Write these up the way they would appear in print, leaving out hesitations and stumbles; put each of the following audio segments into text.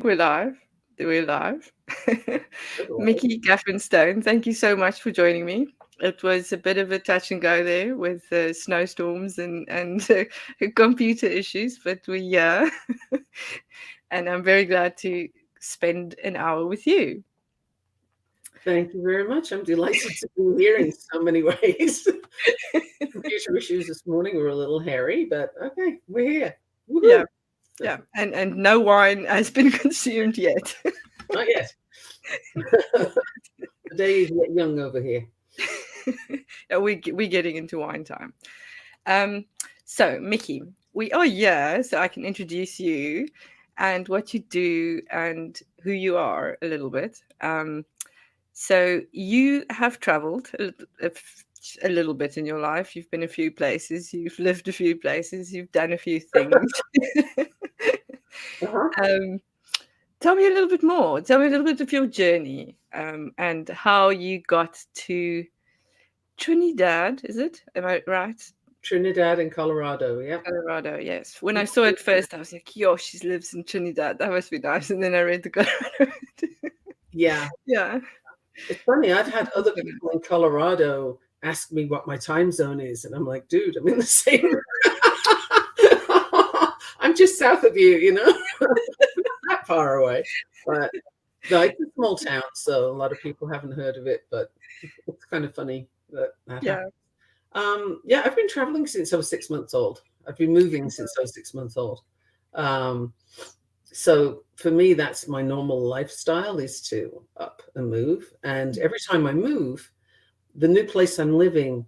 We're live. We're live. Otherwise, Mikki Gaffen Stone, thank you so much for joining me. It was a bit of a touch and go there with snowstorms and computer issues, but and I'm very glad to spend an hour with you. thank you very much. I'm delighted to be here in so many ways. Computer issues this morning were a little hairy, but okay, we're here. Yeah, Woohoo! yeah, and no wine has been consumed yet. Not yet. The day is yet young over here. Yeah, we're getting into wine time. Um, so, Mickey, we are here so I can introduce you and what you do and who you are a little bit. So, you have traveled a little bit in your life. You've been a few places, you've lived a few places, you've done a few things. Uh-huh. um, Tell me a little bit more. Tell me a little bit of your journey and how you got to Trinidad, is it? Am I right? Trinidad and Colorado. Yep. Colorado, yes. When I saw it first, I was like, "Yo, she lives in Trinidad. That must be nice." And then I read the Colorado. Yeah. Yeah. It's funny. I've had other people in Colorado ask me what my time zone is, and I'm like, dude, I'm in the same. I'm just south of you, that far away. But no, it's a small town, so a lot of people haven't heard of it, but it's kind of funny that happened. Yeah. Yeah, I've been traveling since I was 6 months old. I've been moving since I was 6 months old. Um, so for me, that's my normal lifestyle is to up and move. And every time I move, the new place I'm living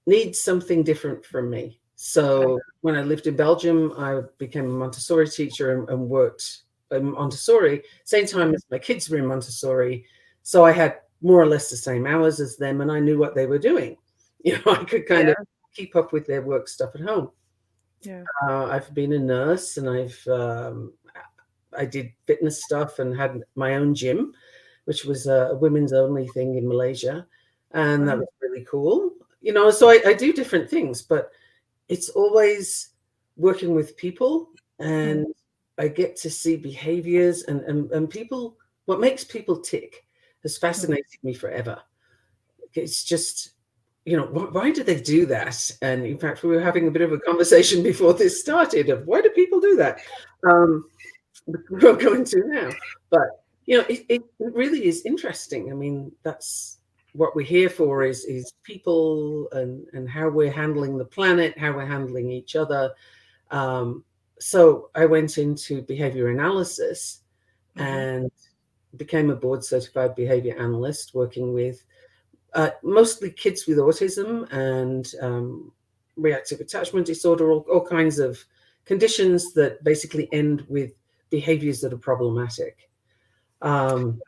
needs something different from me. So when I lived in Belgium, I became a Montessori teacher and worked in Montessori, same time as my kids were in Montessori. So I had more or less the same hours as them, and I knew what they were doing. I could kind of Yeah. keep up with their work stuff at home. Yeah. I've been a nurse, and I did fitness stuff and had my own gym, which was a women's only thing in Malaysia, and that Wow. was really cool. So I do different things, but it's always working with people, Mm. and I get to see behaviors and people. What makes people tick has Mm. fascinated me forever. It's just, why do they do that? And in fact, we were having a bit of a conversation before this started of why do people do that? Um, we won't go into now, but it really is interesting. I mean, that's what we're here for is people and how we're handling the planet, how we're handling each other. Um, so I went into behavior analysis Mm-hmm. and became a board certified behavior analyst working with mostly kids with autism and reactive attachment disorder, all kinds of conditions that basically end with behaviors that are problematic. Um,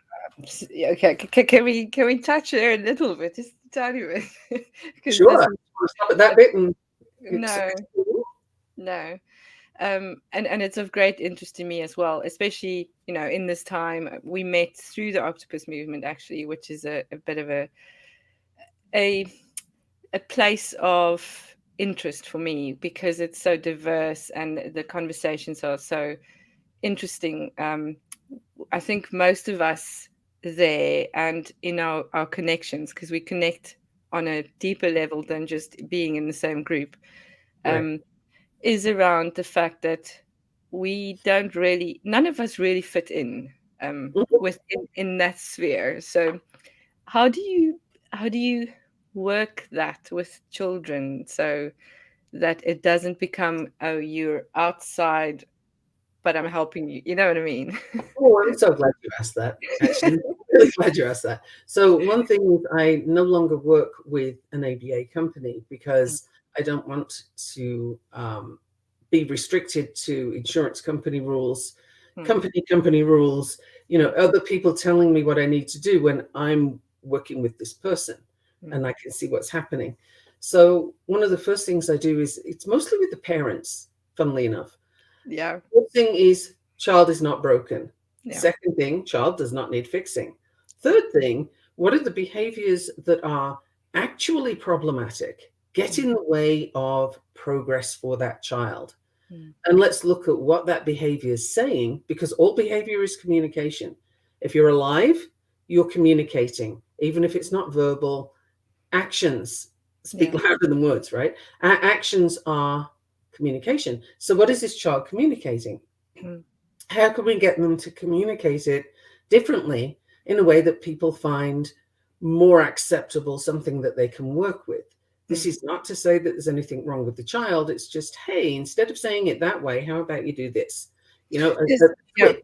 Yeah, okay. Can we touch there a little bit, just a tiny bit, because sure, this I is want to stop at that bit and no, explain. no. And it's of great interest to me as well, especially in this time we met through the octopus movement actually, which is a bit of a a place of interest for me because it's so diverse and the conversations are so interesting. I think most of us there and in our connections, because we connect on a deeper level than just being in the same group, Right. um, is around the fact that none of us really fit in Mhm. in that sphere. So how do you work that with children so that it doesn't become, oh, you're outside but I'm helping you, you know what I mean? Oh, I'm so glad you asked that. Actually, I'm really glad you asked that. So one thing is I no longer work with an ABA company because I don't want to be restricted to insurance company rules, Mm, company rules, other people telling me what I need to do when I'm working with this person mm. and I can see what's happening. So one of the first things I do is it's mostly with the parents, funnily enough. Yeah, First thing is child is not broken. yeah. Second thing, child does not need fixing. Third thing, what are the behaviors that are actually problematic, get Mm, in the way of progress for that child? Mm. And let's look at what that behavior is saying, because all behavior is communication. If you're alive, you're communicating, even if it's not verbal. Actions speak Yeah. louder than words, right? Our actions are communication. So, what is this child communicating? Mm. How can we get them to communicate it differently in a way that people find more acceptable, something that they can work with? This Mm. is not to say that there's anything wrong with the child. It's just, hey, instead of saying it that way, how about you do this? You know, Yes, a yeah. twit,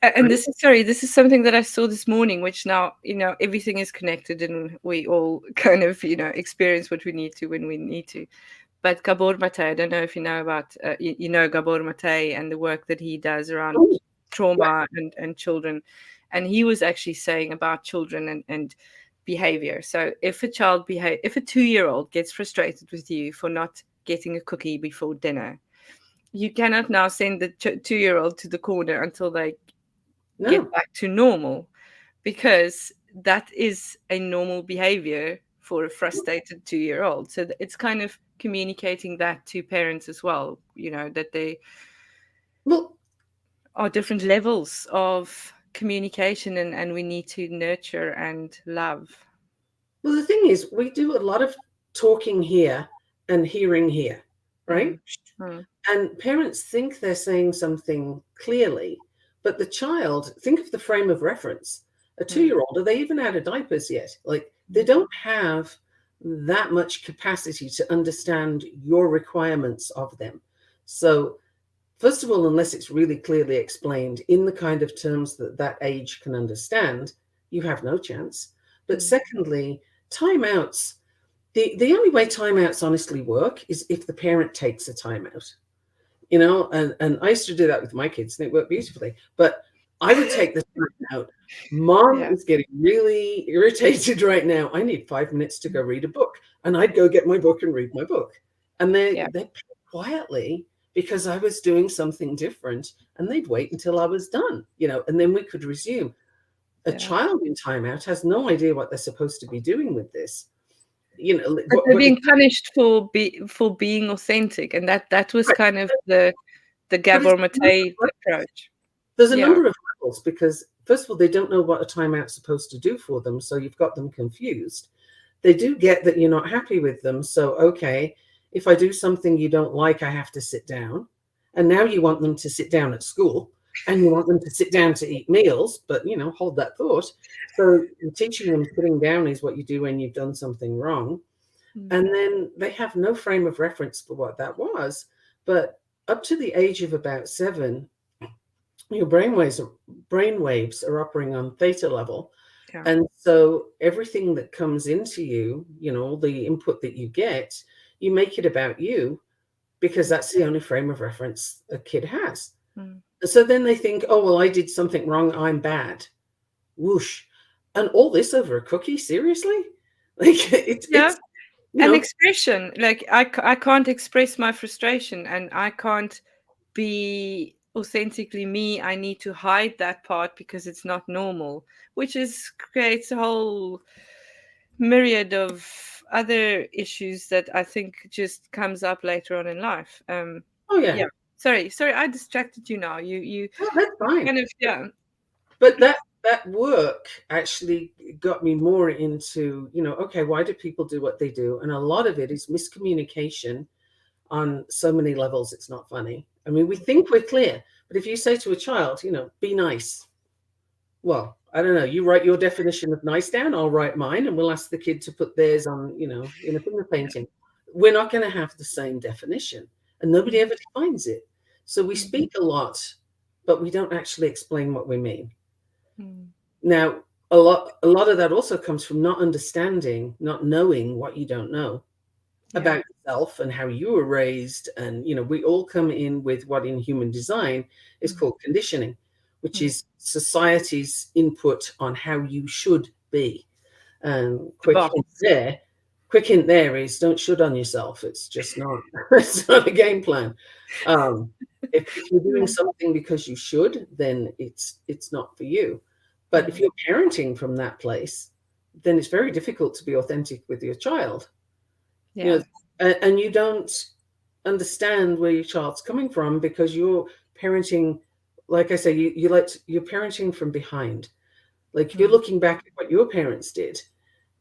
And right? this is, sorry, this is something that I saw this morning, which now, everything is connected and we all kind of, experience what we need to when we need to. But Gabor Mate, I don't know if you know about, Gabor Mate and the work that he does around Oh, yeah, trauma and children. And he was actually saying about children and behavior. So if a 2-year-old gets frustrated with you for not getting a cookie before dinner, you cannot now send the 2-year-old to the corner until they get no. back to normal, because that is a normal behavior for a frustrated 2-year-old. So it's kind of communicating that to parents as well, that they Well, are different levels of communication, and we need to nurture and love. well, the thing is, we do a lot of talking here and hearing here, right? Mm, mm, And parents think they're saying something clearly, but the child, think of the frame of reference. A two mm, year old, are they even out of diapers yet? Like, they don't have that much capacity to understand your requirements of them. So, first of all, unless it's really clearly explained in the kind of terms that that age can understand, you have no chance. But mm, secondly, timeouts. The only way timeouts honestly work is if the parent takes a timeout, and I used to do that with my kids and it worked beautifully. But I would take the time out. Mom yeah, is getting really irritated right now. I need 5 minutes to go read a book. And I'd go get my book and read my book. And yeah, they'd play quietly because I was doing something different, and they'd wait until I was done, and then we could resume. A yeah. child in timeout has no idea what they're supposed to be doing with this. But they're What you being punished for being authentic, and that was right. kind of the But it's Gabor Mate approach. there's a Yeah, number of levels, because first of all, they don't know what a timeout's supposed to do for them, so you've got them confused. They do get that you're not happy with them, so okay, if I do something you don't like, I have to sit down. And now you want them to sit down at school, and you want them to sit down to eat meals, but hold that thought. So you're teaching them sitting down is what you do when you've done something wrong. mm, And then they have no frame of reference for what that was. But up to the age of about 7, your brain waves are operating on theta level. yeah, And so everything that comes into you, all the input that you get, you make it about you, because that's the only frame of reference a kid has. mm. So then they think, oh, well, I did something wrong, I'm bad. Whoosh. And all this over a cookie? Seriously? Like, Yeah. it's you And know expression, like I can't express my frustration, and I can't be authentically me. I need to hide that part because it's not normal, which is creates a whole myriad of other issues that I think just comes up later on in life. oh yeah. Yeah. Sorry, I distracted you now. Oh, that's You fine. kind of, yeah. But that work actually got me more into, okay, why do people do what they do? And a lot of it is miscommunication on so many levels, it's not funny. I mean, we think we're clear, but if you say to a child, be nice, well, I don't know, you write your definition of nice down, I'll write mine, and we'll ask the kid to put theirs on, in a finger painting. We're not going to have the same definition, and nobody ever defines it. So we Mm, speak a lot, but we don't actually explain what we mean. mm, Now, a lot of that also comes from not understanding, not knowing what you don't know yeah. about yourself and how you were raised. And we all come in with what in human design is Mm, called conditioning, which mm. is society's input on how you should be. And The box. quick hint there is, don't should on yourself. It's just not. It's not a game plan. um, if you're doing Yeah. something because you should, then it's not for you. But if Mm, you're parenting from that place, then it's very difficult to be authentic with your child. you yeah. know and you don't, understand where your child's coming from because you're parenting, like I say, you're parenting from behind. Like you're Mm. looking back at what your parents did.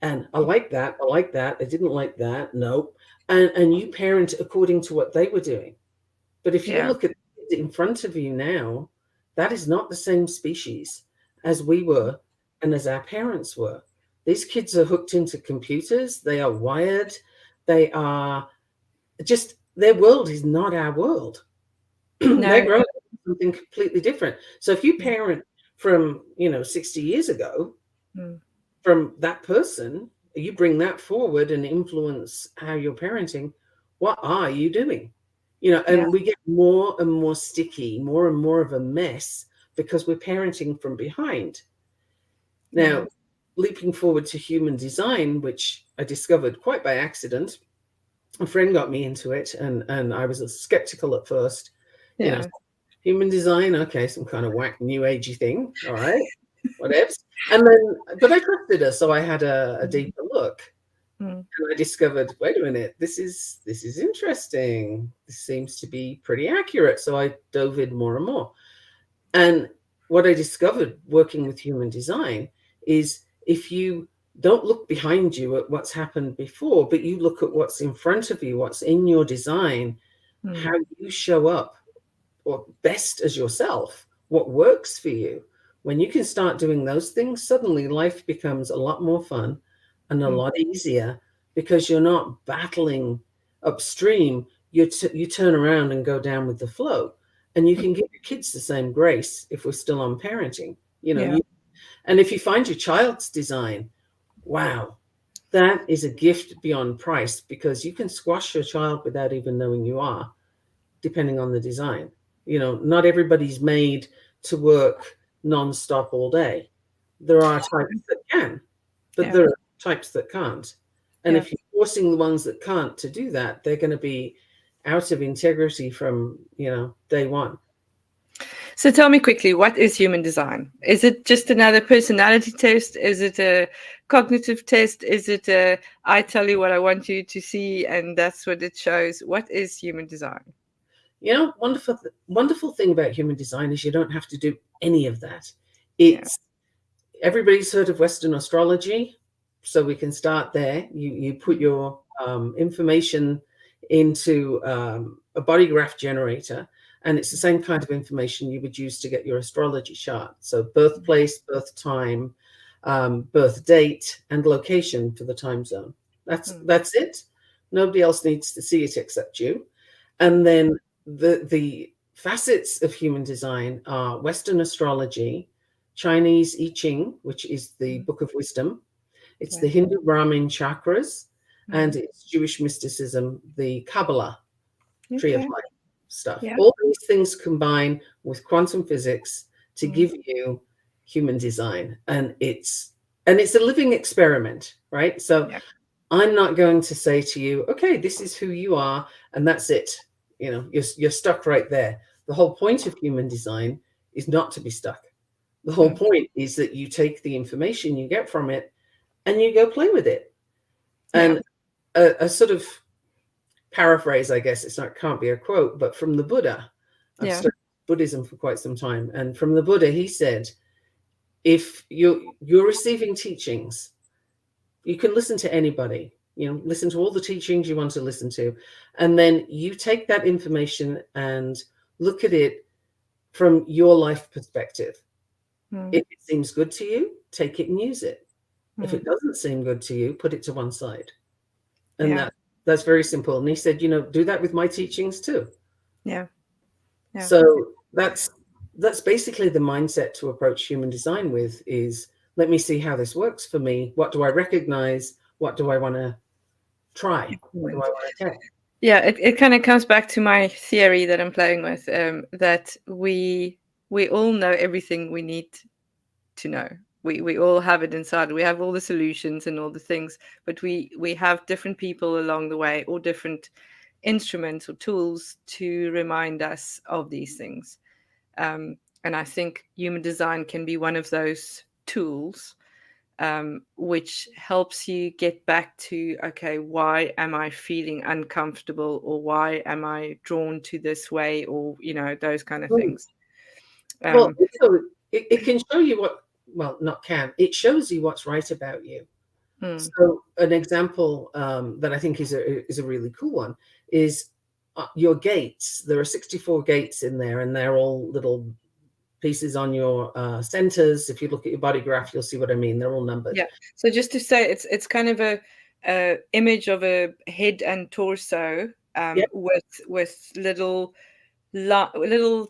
And I like that. I like that. I didn't like that. Nope. And you parent according to what they were doing. But if you Yeah. look at it in front of you now, that is not the same species as we were and as our parents were. These kids are hooked into computers. They are wired. They are just, their world is not our world. They're No. growing up with something completely different. So if you Mm. parent from, 60 years ago, Mm. from that person, you bring that forward and influence how you're parenting, what are you doing? Yeah. And we get more and more sticky, more and more of a mess because we're parenting from behind. Yeah. Now, leaping forward to human design, which I discovered quite by accident, a friend got me into it, and I was skeptical at first. You know, Yeah. human design, okay, some kind of whack new agey thing, all right, whatever. And then, but I trusted her, so I had a Mm. deeper look, Mm. and I discovered, wait a minute, this is interesting. This seems to be pretty accurate. So I dove in more and more. And what I discovered working with human design is if you don't look behind you at what's happened before, but you look at what's in front of you, what's in your design, how Mm. you show up or best as yourself, what works for you. When you can start doing those things, suddenly life becomes a lot more fun and a Mm. lot easier because you're not battling upstream. You turn around and go down with the flow. And you Mm. can give your kids the same grace if we're still on parenting. Yeah. And if you find your child's design, wow, that is a gift beyond price because you can squash your child without even knowing you are, depending on the design. Not everybody's made to work non-stop all day. There are types that can, but Yeah. there are types that can't. And Yeah. if you're forcing the ones that can't to do that, they're going to be out of integrity from, day one. So tell me quickly, what is human design? Is it just another personality test? Is it a cognitive test? Is it a I tell you what I want you to see and that's what it shows? What is human design? Wonderful thing about human design is you don't have to do any of that. Yeah. It's Everybody's heard of Western astrology, so we can start there. You put Mm. your information into a body graph generator, and it's the same kind of information you would use to get your astrology chart. So birthplace, birth time, birth date, and location for the time zone. That's Mm. that's it. Nobody else needs to see it except you. And then the facets of human design are Western astrology, Chinese I Ching, which is the Mm. book of wisdom. It's the Yeah. Hindu Brahmin chakras, and Mm. it's Jewish mysticism, the Kabbalah, tree of Okay. life stuff. Yeah. All these things combine with quantum physics to Mm. give you human design. And it's a living experiment, right? So Yeah. I'm not going to say to you, okay, this is who you are, and that's it. You're stuck right there. The whole point of human design is not to be stuck. The whole Mm. point is that you take the information you get from it and you go play with it. Yeah. And a sort of paraphrase, I guess it's not, can't be a quote, but from the Buddha. I've Yeah. studied Buddhism for quite some time, and from the Buddha, he said, if you're receiving teachings, you can listen to anybody. Listen to all the teachings you want to listen to, and then you take that information and look at it from your life perspective. Mm. If it seems good to you, take it and use it. If Mm. it doesn't seem good to you, put it to one side. And Yeah. that's very simple. And he said, do that with my teachings too. Yeah. Yeah. So that's basically the mindset to approach human design with is, let me see how this works for me. What do I recognize? What do I want to try? What do I Excellent. want to test? Yeah, it kind of comes back to my theory that I'm playing with, that we all know everything we need to know. We all have it inside. We have all the solutions and all the things, but we have different people along the way or different instruments or tools to remind us of these things. And I think human design can be one of those tools, which helps you get back to, okay, why am I feeling uncomfortable, or why am I drawn to this way, or those kind of Mm. things. Well, Um, also, it can show you what, well, not can, it shows you what's right about you. mm, So an example that I think is a really cool one is your gates. There are 64 gates in there, and they're all little pieces on your centers. If you look at your body graph, you'll see what I mean. They're all numbered. yeah. So just to say, it's kind of a image of a head and torso, Yeah, with little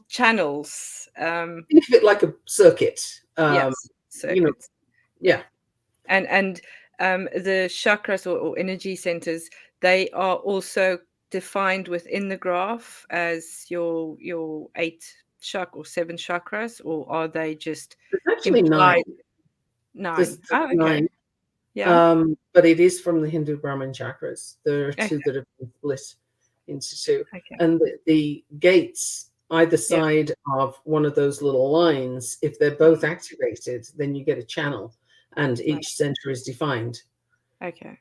channels. think of it like a circuit. Yes, You know, circuits. Yeah. yeah, And the chakras, or energy centers, they are also defined within the graph as your or seven chakras, or are they just there's actually nine. implied? There's Nine. Oh, okay. nine. Yeah. But it is from the Hindu Brahmin chakras. There are Okay. two that have been split into two. Okay. And the gates, either Yeah. side of one of those little lines, if they're both activated, then you get a channel and Right. each center is defined, Okay.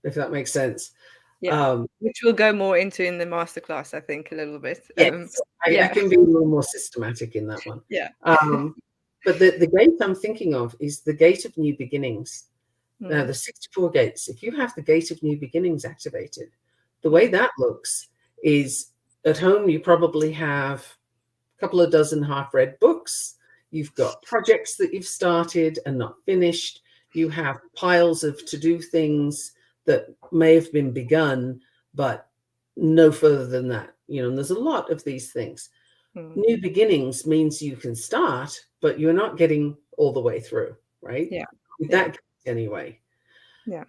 if that makes sense. Yeah. Um, Which we'll go more into in the masterclass, I think, a little bit. yes, I Yeah. can be a little more systematic in that one. Yeah. But the gate I'm thinking of is the gate of new beginnings. Now, Mm, the 64 gates, if you have the gate of new beginnings activated, the way mm, that looks is at home, you probably have a couple of dozen half read books. You've got projects that you've started and not finished. You have piles of to do things that may have been begun, but no further than that. And there's a lot of these things. mm. New beginnings means you can start, but you're not getting all the way through, right? Yeah. With Yeah. that anyway. Yeah.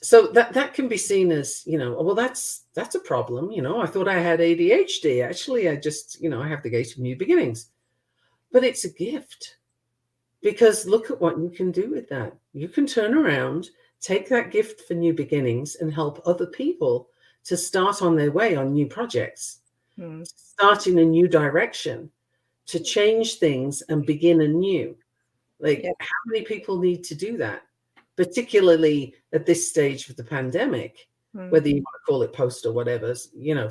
So that can be seen as, well, that's a problem. I thought I had ADHD. Actually, I just, I have the gate of new beginnings. But it's a gift, because look at what you can do with that. You can turn around, take that gift for new beginnings, and help other people to start on their way on new projects, Mm, start in a new direction, to change things and begin anew. yeah. Like, how many people need to do that, particularly at this stage of the pandemic, Mm, whether you want to call it post or whatever,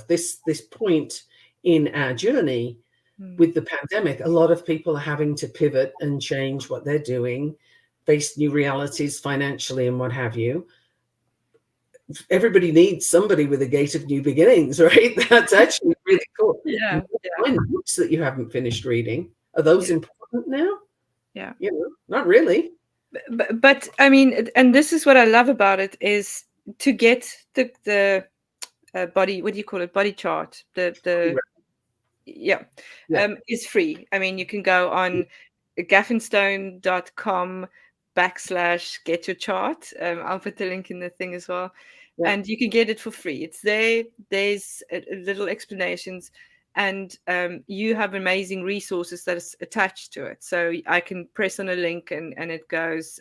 this point in our journey mm. with the pandemic, a lot of people are having to pivot and change what they're doing, face new realities financially and what have you. Everybody needs somebody with a gate of new beginnings, right? That's actually really cool. Yeah. Yeah. Find books that you haven't finished reading. Are those Yeah. important now? Yeah. Not really. But I mean, and this is what I love about it, is to get the body, what do you call it, body chart, the yeah, Yeah. is free. I mean, you can go on gaffenstone.com / get your chart. I'll put the link in the thing as well, Yeah. and you can get it for free. It's there. There's little explanations, and you have amazing resources that is attached to it. So I can press on a link, and it goes.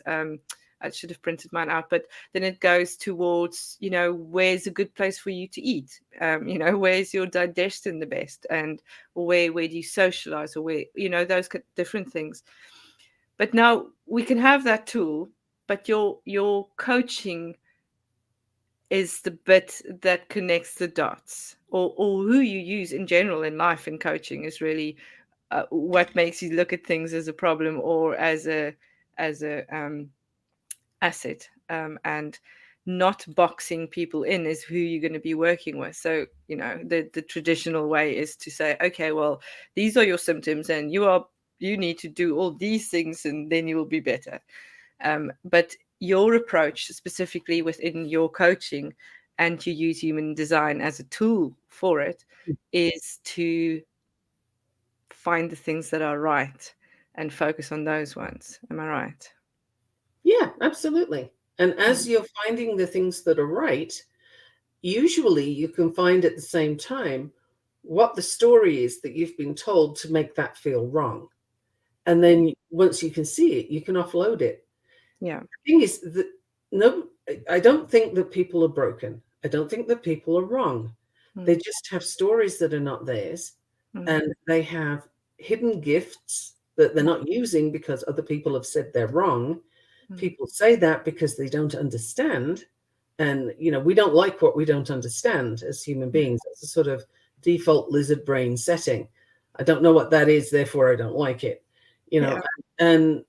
I should have printed mine out, but then it goes towards, where's a good place for you to eat? Where's your digestion the best? And or where do you socialize, or where, those different things. But now we can have that tool, but your coaching is the bit that connects the dots, or who you use in general in life in coaching is really what makes you look at things as a problem or as a asset, and not boxing people in is who you're going to be working with. So the traditional way is to say, okay, well, these are your symptoms, and you need to do all these things, and then you will be better. But your approach, specifically within your coaching, and you use human design as a tool for it, is to find the things that are right and focus on those ones. Am I right? Yeah, absolutely. And Mm. as you're finding the things that are right, usually you can find at the same time what the story is that you've been told to make that feel wrong. And Yeah. then once you can see it, you can offload it. Yeah. The thing is that no, I don't think that people are broken. I don't think that people are wrong. They Mm. just have stories that are not theirs, Mm. and they have hidden gifts that they're Mm. not using because other people have said they're wrong. People say that because they don't understand. And, we don't like what we don't understand as human beings. It's a sort of default lizard brain setting. I don't know what that is, therefore I don't like it. Yeah. And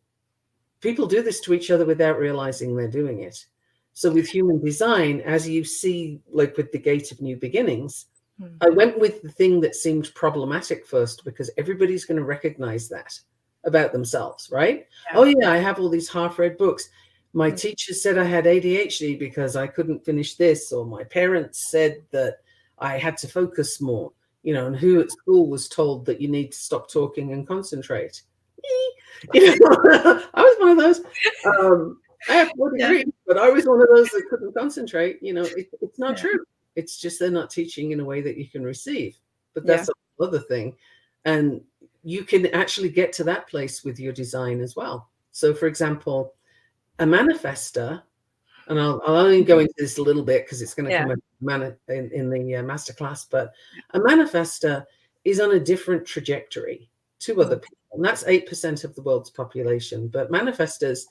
people do this to each other without realizing they're doing it. So with human design, as you see, like with the Gate of New Beginnings, I went with the thing that seemed problematic first, because everybody's going to recognize that about themselves, right? Yeah. Oh yeah, I have all these half-read books. My teacher said I had ADHD because I couldn't finish this, or my parents said that I had to focus more, and who at school was told that you need to stop talking and concentrate. I was one of those. I have 4 degrees, but I was one of those that couldn't concentrate. It's not true. It's just they're not teaching in a way that you can receive. But that's another thing. And you can actually get to that place with your design as well. So, for example, a manifester, and I'll only go into this a little bit because it's going to come in the masterclass, but a manifester is on a different trajectory to other people. And that's 8% of the world's population. But manifestors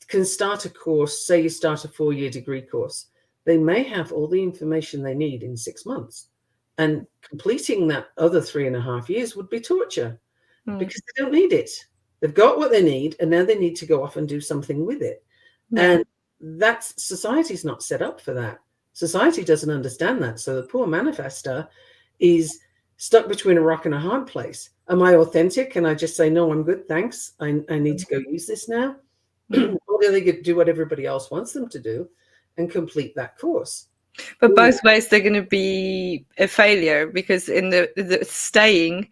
can start a course, say you start a 4-year degree course. They may have all the information they need in 6 months. And completing that other 3.5 years would be torture because they don't need it. They've got what they need, and now they need to go off and do something with it. And society's not set up for that. Society doesn't understand that. So the poor manifester is stuck between a rock and a hard place. Am I authentic? Can I just say, no, I'm good, thanks. I need to go use this now. Or do they do what everybody else wants them to do and complete that course? But both ways, they're going to be a failure, because in the staying,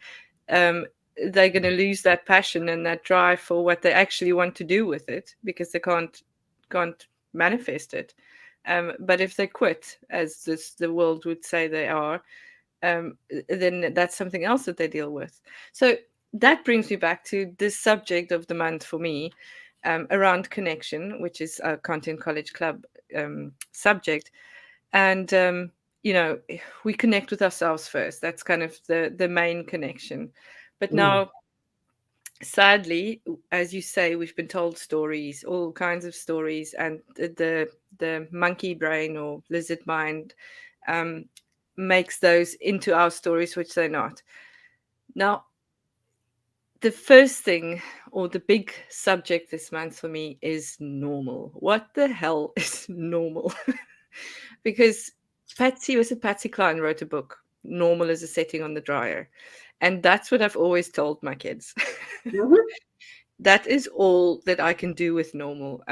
they're going to lose that passion and that drive for what they actually want to do with it, because they can't manifest it. But if they quit, as the world would say they are, then that's something else that they deal with. So that brings me back to this subject of the month for me, around connection, which is a Content College Club subject. And we connect with ourselves first. That's kind of the main connection. But now, sadly, as you say, we've been told stories, all kinds of stories, and the monkey brain or lizard mind makes those into our stories, which they're not. Now, the first thing, or the big subject this month for me, is normal. What the hell is normal? Because Patsy Cline wrote a book, Normal as a Setting on the Dryer. And that's what I've always told my kids. That is all that I can do with normal.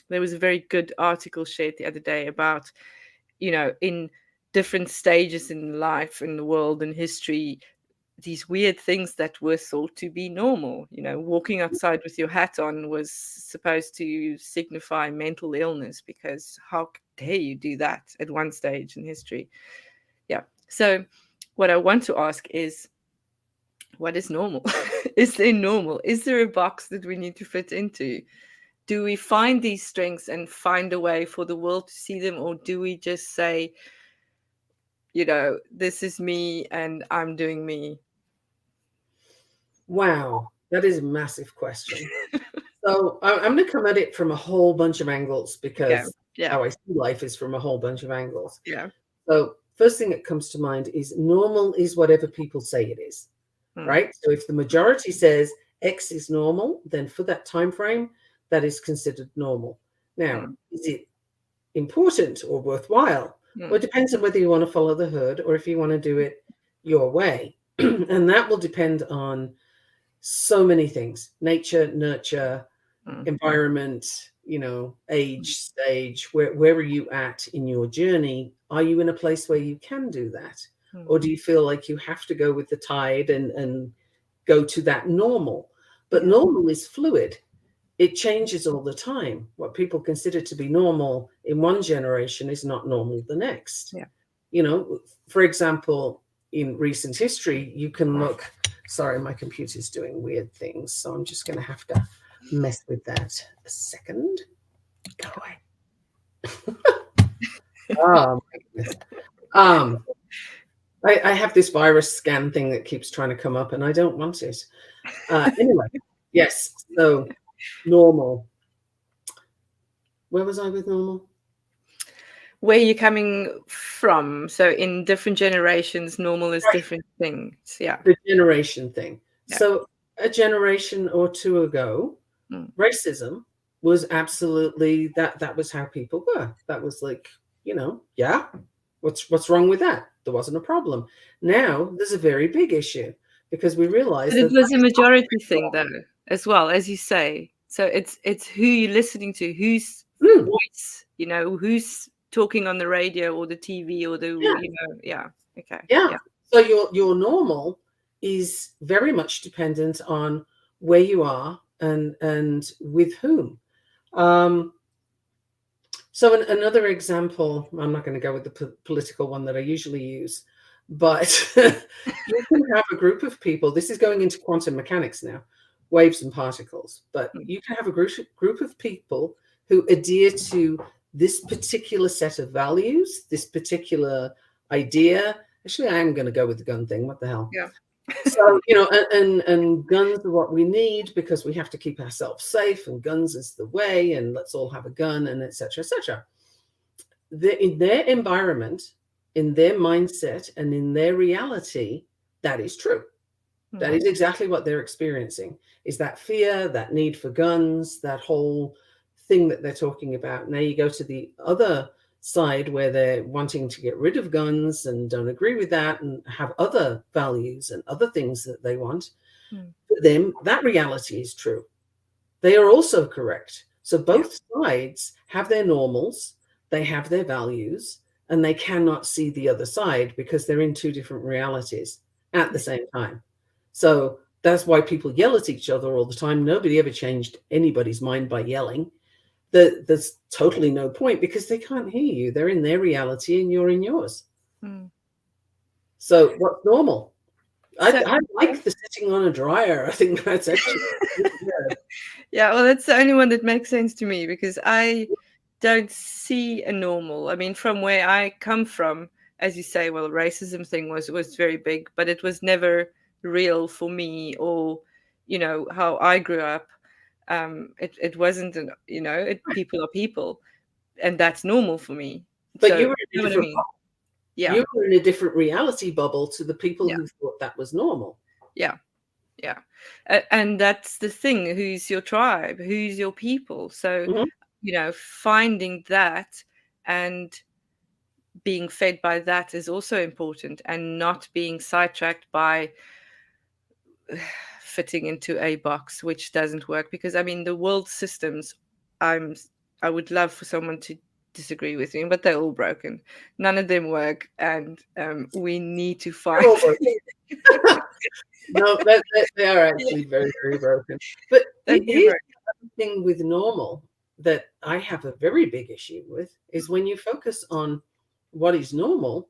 There was a very good article shared the other day about, in different stages in life, in the world, in history, these weird things that were thought to be normal. Walking outside with your hat on was supposed to signify mental illness, because how dare you do that at one stage in history? Yeah. So what I want to ask is, what is normal? Is there normal? Is there a box that we need to fit into? Do we find these strengths and find a way for the world to see them? Or do we just say, this is me and I'm doing me? Wow, that is a massive question. So I'm going to come at it from a whole bunch of angles, because how I see life is from a whole bunch of angles. Yeah. So first thing that comes to mind is normal is whatever people say it is, right? So if the majority says X is normal, then for that time frame, that is considered normal. Now, is it important or worthwhile? Well, it depends on whether you want to follow the herd or if you want to do it your way. And that will depend on so many things: nature, nurture, environment, age, stage. Where are you at in your journey? Are you in a place where you can do that? Or do you feel like you have to go with the tide and go to that normal? But normal is fluid. It changes all the time. What people consider to be normal in one generation is not normal the next. For example, in recent history, you can look. Sorry, my computer's doing weird things, so I'm just going to have to mess with that a second. Go away. Oh my goodness. I have this virus scan thing that keeps trying to come up, and I don't want it. Anyway, yes. So normal. Where was I with normal? Where you're coming from. So in different generations, normal is Right. different things. Yeah. The generation thing. Yeah. So a generation or two ago, Mm. racism was absolutely that was how people were. That was like, yeah, what's wrong with that? There wasn't a problem. Now there's a very big issue because we realize But it that was a that's not majority who we thing though, as well, as you say. So it's who you're listening to, whose are. voice, who's talking on the radio or the TV or Yeah, yeah. Okay. yeah. Yeah. So your normal is very much dependent on where you are and with whom. Um, So another example, I'm not going to go with the political one that I usually use, but you can have a group of people. This is going into quantum mechanics now, waves and particles. But Mm. you can have a group of people who adhere to this particular set of values, this particular idea. Actually, I am going to go with the gun thing. What the hell? Yeah. So, and guns are what we need because we have to keep ourselves safe, and guns is the way, and let's all have a gun, and etc. etc. In their environment, in their mindset, and in their reality, that is true. That Mm. is exactly what they're experiencing, is that fear, that need for guns, that whole thing that they're talking about. Now you go to the other side where they're wanting to get rid of guns and don't agree with that and have other values and other things that they want. Mm. For them, that reality is true. They are also correct. So Yeah. both sides have their normals, they have their values, and they cannot see the other side because they're in two different realities at the same time. So that's why people yell at each other all the time. Nobody ever changed anybody's mind by yelling. There's totally no point because they can't hear you. They're in their reality and you're in yours. Mm. So what's normal? So I like the sitting on a dryer. I think that's actually good. yeah, well, that's the only one that makes sense to me because I don't see a normal. I mean, from where I come from, as you say, well, racism thing was very big, but it was never real for me or, how I grew up. It wasn't, people are people, and that's normal for me. But So, you were you in a know what I different mean? Yeah, you were in a different reality bubble to the people yeah, who thought that was normal. yeah, yeah. And that's the thing. Who's your tribe? Who's your people? So, Mhm. finding that and being fed by that is also important, and not being sidetracked by fitting into a box which doesn't work. Because I mean, the world systems, i'm I would love for someone to disagree with me, but they're all broken. None of them work, and we need to They're find all broken. No, they are yeah, actually very, very broken. But they're here's broken. the other thing with normal that I have a very big issue with is when you focus on what is normal,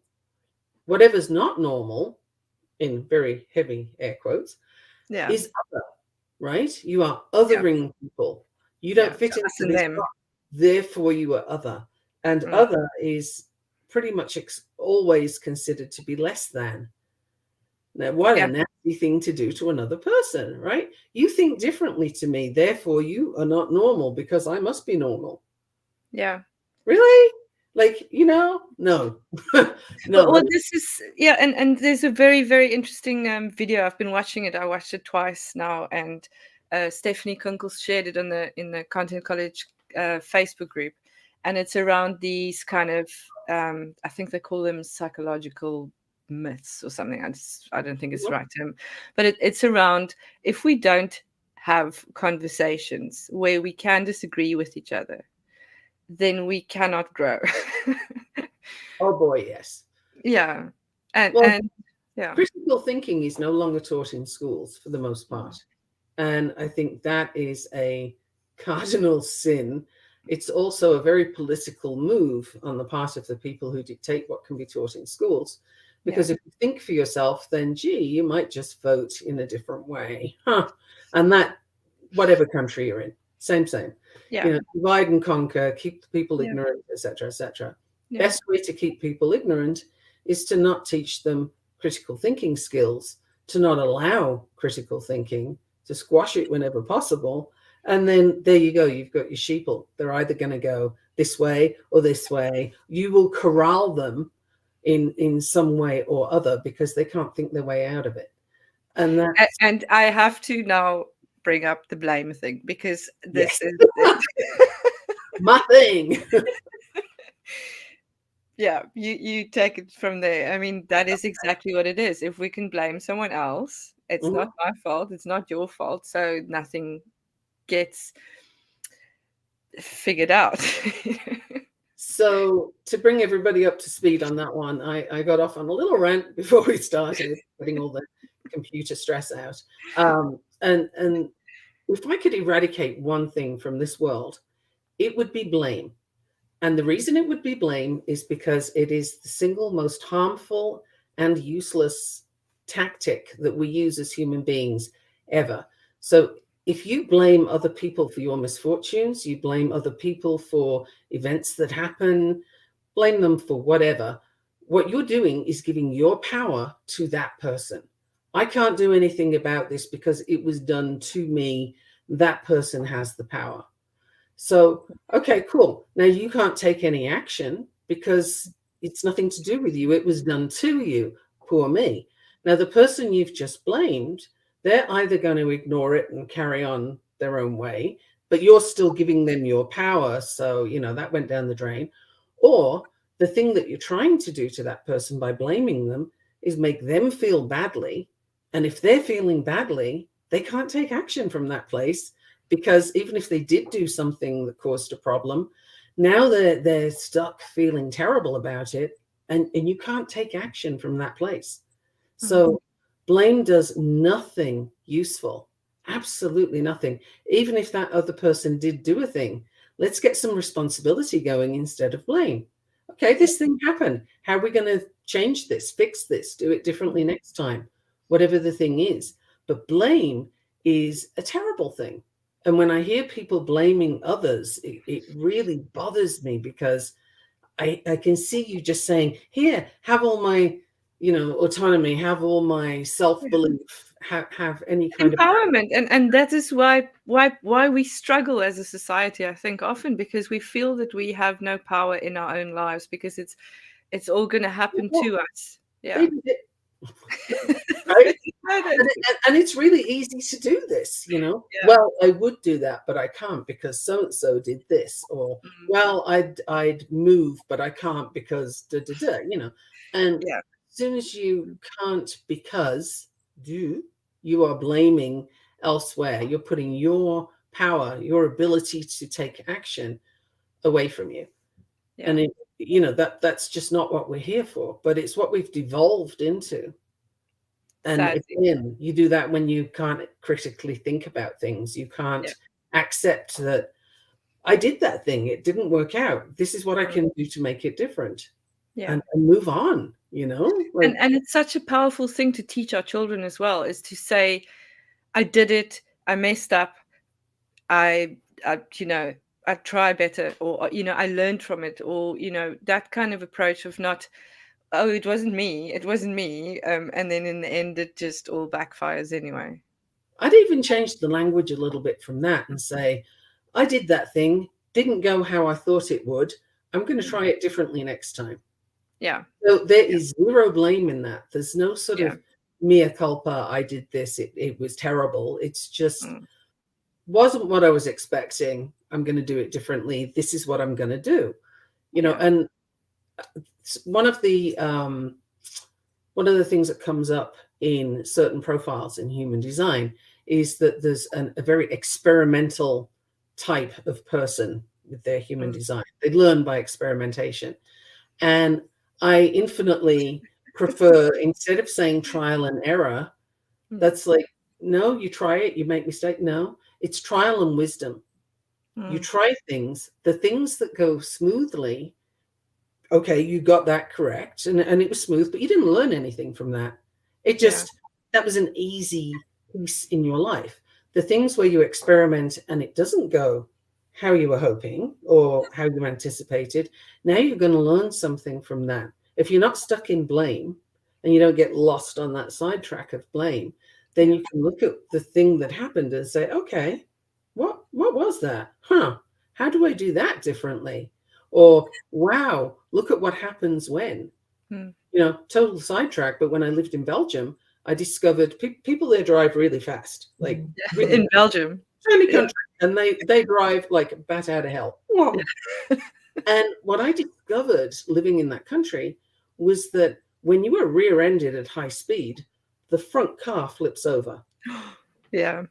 whatever's not normal, in very heavy air quotes, Yeah, is other, right? You are yeah, othering people. You don't yeah, so fit us into and this them. box, therefore you are other. And Mm. other is pretty much always considered to be less than. Now, what a Yeah, nasty thing to do to another person, right? You think differently to me, therefore you are not normal because I must be normal. yeah. Really? Like, no. No, Well, this is, yeah, and there's a very, very interesting video. I've been watching it. I watched it twice now, and Stephanie Kunkel shared it on the in the Content College Facebook group, and it's around these kind of I think they call them psychological myths or something. I don't think it's the right term, but it's around, if we don't have conversations where we can disagree with each other, then we cannot grow. oh boy, yes. Yeah. And Well, yeah. critical thinking is no longer taught in schools for the most Mm. part. And I think that is a cardinal sin. It's also a very political move on the part of the people who dictate what can be taught in schools. Yeah. Because if you think for yourself, then gee, you might just vote in a different way. Huh. And that, whatever country you're in, same. Yeah. Divide and conquer, keep people Yeah. ignorant, etc., etc. Yeah. Best way to keep people ignorant is to not teach them critical thinking skills, to not allow critical thinking, to squash it whenever possible, And then there you go. You've got your sheeple. They're either going to go this way or this way. You will corral them in some way or other because they can't think their way out of it. And that's And I have to now bring up the blame thing because yes, this is my thing. yeah, you take it from there. I mean, that is exactly what it is. If we can blame someone else, it's not Mhm. my fault, it's not your fault, so nothing gets figured out. So to bring everybody up to speed on that one, I got off on a little rant before we started, putting all the computer stress out. And if I could eradicate one thing from this world, it would be blame. And the reason it would be blame is because it is the single most harmful and useless tactic that we use as human beings ever. So if you blame other people for your misfortunes, you blame other people for events that happen, blame them for whatever, what you're doing is giving your power to that person. I can't do anything about this because it was done to me. That person has the power. So, okay, cool. Now you can't take any action because it's nothing to do with you. It was done to you. Poor me. Now, the person you've just blamed, they're either going to ignore it and carry on their own way, but you're still giving them your power. So, that went down the drain. Or the thing that you're trying to do to that person by blaming them is make them feel badly. And if they're feeling badly, they can't take action from that place because even if they did do something that caused a problem, now they're stuck feeling terrible about it, and you can't take action from that place. Mm, So blame does nothing useful, absolutely nothing. Even if that other person did do a thing, let's get some responsibility going instead of blame. Okay, yeah, this thing happened. How are we going to change this, fix this, do it differently mm, next time, whatever the thing is? But blame is a terrible thing. And when I hear people blaming others, it really bothers me because I can see you just saying, here, have all my, autonomy, have all my yeah. self-belief, have any kind of Empowerment, and that is why we struggle as a society, I think, often because we feel that we have no power in our own lives because it's all gonna happen well, to us. Yeah. they did it, right? No, And, and it's really easy to do this, yeah. Well, I would do that, but I can't because so and so did this, or Mm, well, I'd move, but I can't because da da da. And as yeah. soon as you can't because do you are blaming elsewhere. You're putting your power, your ability to take action away from you, Yeah. and that's just not what we're here for. But it's what we've devolved into. And Sadly. again, you do that when you can't critically think about things. You Yeah. can't accept that I did that thing. It didn't work out. This is what I Mm, can do to make it different yeah. and move on, like, And it's such a powerful thing to teach our children as well, is to say, "I did it, I messed up, I I try better," or, "I learned from it," or, that kind of approach of not, "Oh, it wasn't me," and then in the end, it just all backfires anyway. I'd even change the language a little bit from that and say, I did that thing, didn't go how I thought it would. I'm going to Mm. try it differently next time. Yeah, So there yeah, is zero blame in that. There's no sort yeah, of mea culpa. I did this. It was terrible. It's just mm, wasn't what I was expecting. I'm going to do it differently. This is what I'm going to do. yeah, And one of the things that comes up in certain profiles in human design is that there's a very experimental type of person with their human mm, design. They learn by experimentation. And I infinitely prefer, instead of saying trial and error, mm, that's like, no, you try it, you make mistake. No, it's trial and wisdom. You mm, try things, the things that go smoothly, okay, you got that correct, and it was smooth, but you didn't learn anything from that. It yeah, just that was an easy piece in your life. The things where you experiment and it doesn't go how you were hoping or how you anticipated, now you're going to learn something from that. If you're not stuck in blame and you don't get lost on that sidetrack of blame, then yeah, you can look at the thing that happened and say, okay, what was that? Huh? How do I do that differently? Or wow, look at what happens when. Mm. Total sidetrack. But when I lived in Belgium, I discovered people there drive really fast, like really In Belgium. tiny Yeah. country, and they drive like a bat out of hell. Whoa. Yeah. And what I discovered living in that country was that when you are rear-ended at high speed, the front car flips over. Yeah.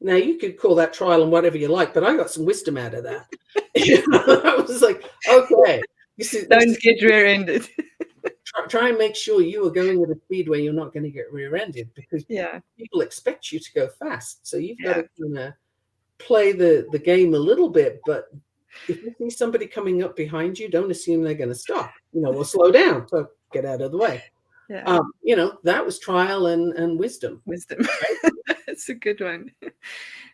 Now you could call that trial and whatever you like, but I got some wisdom out of that. I was like, okay, this Don't is get rear-ended. try and make sure you are going at a speed where you're not going to get rear-ended, because Yeah. people expect you to go fast. So you've got Yeah. to kind of play the game a little bit. But if you see somebody coming up behind you, don't assume they're going to stop, or slow down. So get out of the way. Yeah. That was trial and wisdom. Wisdom. Right? That's a good one.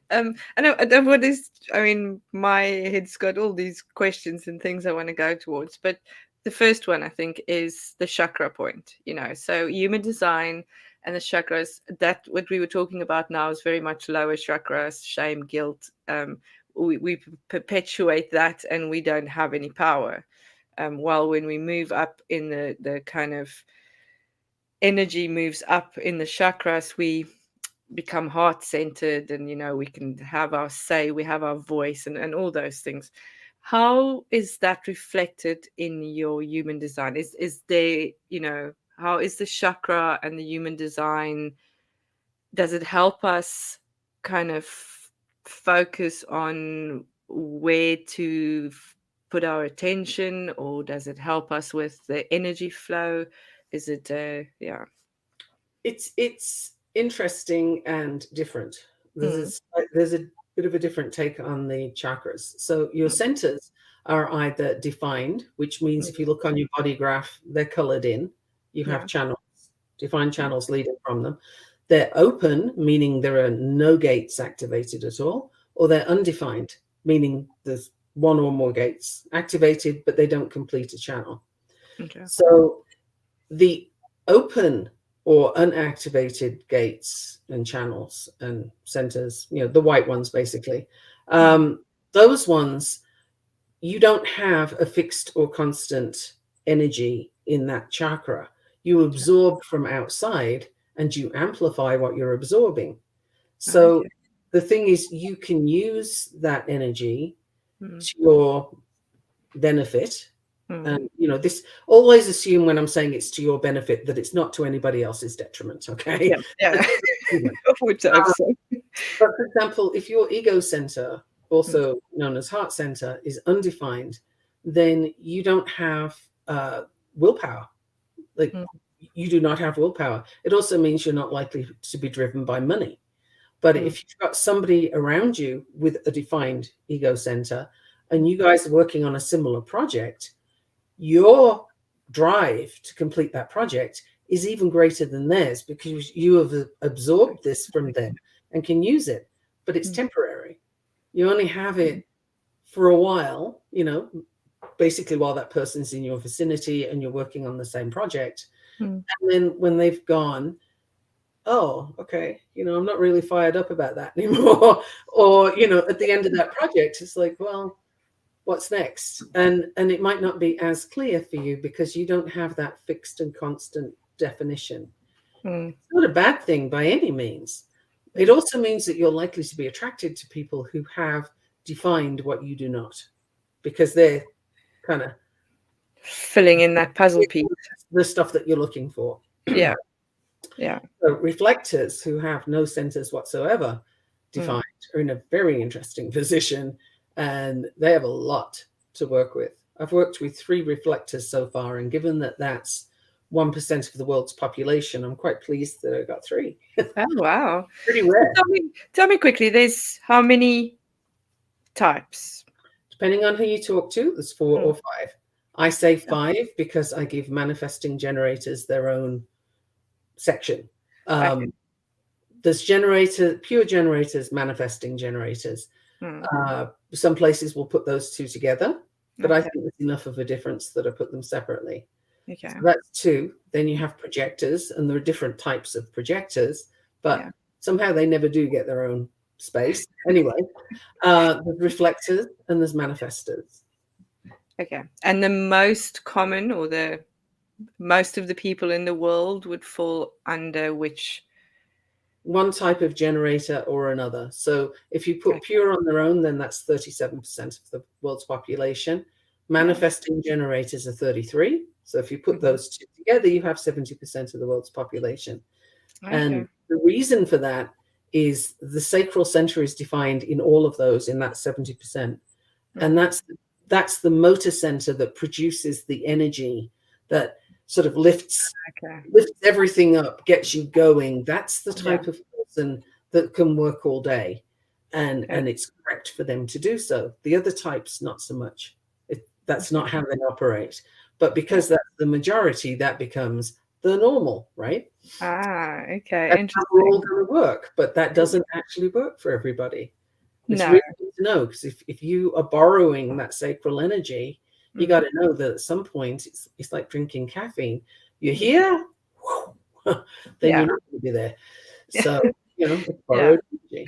I know what is. I mean, my head's got all these questions and things I want to go towards, but the first one I think is the chakra point. So human design and the chakras. That what we were talking about now is very much lower chakras, shame, guilt. We perpetuate that, and we don't have any power. While when we move up in the kind of energy moves up in the chakras, we become heart centered, and we can have our say, we have our voice, and all those things. How is that reflected in your human design? Is there, how is the chakra and the human design, does it help us kind of focus on where to put our attention, or does it help us with the energy flow? Is it yeah. It's interesting and different. Mm, There's a bit of a different take on the chakras. So your mm, centers are either defined, which means mm, if you look on your body graph, they're colored in. You have yeah. channels, defined Mm, channels leading from them. They're open, meaning there are no gates activated at all, or they're undefined, meaning there's one or more gates activated, but they don't complete a channel. okay. So the open or unactivated gates and channels and centers, the white ones basically, Mm, those ones, you don't have a fixed or constant energy in that chakra. You absorb from outside and you amplify what you're absorbing. So okay. the thing is, you can use that energy Mm, to your benefit. mm. And this, always assume when I'm saying it's to your benefit that it's not to anybody else's detriment. Okay. Yeah, yeah. That's human. I would hope Uh, so. but for example, if your ego center, Mm, also known as heart center, is undefined, then you don't have willpower. Like, mm, you do not have willpower. It also means you're not likely to be driven by money. But mm, if you've got somebody around you with a defined ego center and you guys are working on a similar project, your drive to complete that project is even greater than theirs, because you have absorbed this from them and can use it, but it's mm, temporary. You only have mm, it for a while, basically while that person's in your vicinity and you're working on the same project. mm, And then when they've gone, oh, okay, I'm not really fired up about that anymore. Or, at the end of that project, it's like, well, what's next? And it might not be as clear for you because you don't have that fixed and constant definition. mm, It's not a bad thing by any means. It mm. also means that you're likely to be attracted to people who have defined what you do not, because they're kind of Filling in that puzzle piece. the stuff that you're looking for. Yeah, yeah. So reflectors who have no centers whatsoever Mm, defined are in a very interesting position, and they have a lot to work with. I've worked with 3 reflectors so far, and given that that's 1% of the world's population, I'm quite pleased that I got 3. oh, wow. Pretty So rare. tell me quickly, there's how many types? Depending on who you talk to, there's 4 Mm, or 5. I say yeah, 5 because I give manifesting generators their own section. okay. There's pure generators, manifesting generators. Mm, Some places will put those 2 together, but I okay, think there's enough of a difference that I put them separately. okay. So that's 2. Then you have projectors, and there are different types of projectors, but Yeah. somehow they never do get their own space. Anyway, there's reflectors and there's manifestors. Okay. And the most common, or the most of the people in the world would fall under which? One type of generator or another. So if you put Okay. pure on their own, then that's 37% of the world's population. Yeah. Manifesting generators are 33. So if you put Mhm. those two together, you have 70% of the world's population. Okay. And the reason for that is the sacral center is defined in all of those in that 70%. And Mm. that's the motor center that produces the energy that sort of lifts Okay. everything up, gets you going. That's the Yeah. type of person that can work all day, Okay. and it's correct for them to do so. The other types, not so much. That's not Okay. how they operate. But Yeah. because that's the majority, that becomes the normal, right? Ah, okay. That's how we're all Interesting. going to work, but that doesn't actually work for everybody. It's No. really good to know, because if you are borrowing that sacral energy, you got Mm. to know that at some point it's like drinking caffeine. You're Mm. here, then Yeah. you're not going to be there. So, it's Yeah. borrowed energy.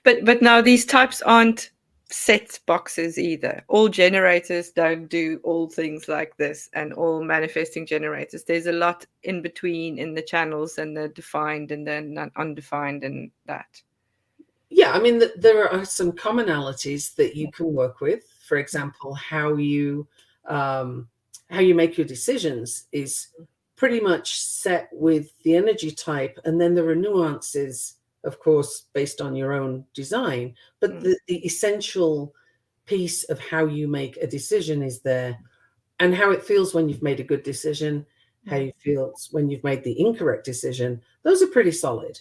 But now these types aren't set boxes either. All generators don't do all things like this, and all manifesting generators. There's a lot in between in the channels and the defined and the undefined and that. Yeah, I mean, there are some commonalities that you can work with. For example, um, how you make your decisions is pretty much set with the energy type, and then there are nuances, of course, based on your own design. But Mm. the essential piece of how you make a decision is there, and how it feels when you've made a good decision, how Mm. you feel when you've made the incorrect decision. Those are pretty solid.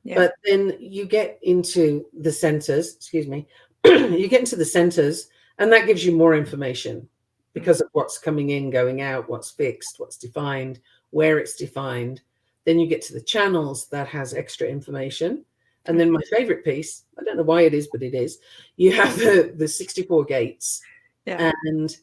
Yeah. But then you get into the centers, excuse me, you get into the centers, and that gives you more information Mm. because of what's coming in, going out, what's fixed, what's defined, where it's defined. Then you get to the channels, that has extra information. And then Okay. my favorite piece, I don't know why it is, but it is, you have the 64 gates Yeah. and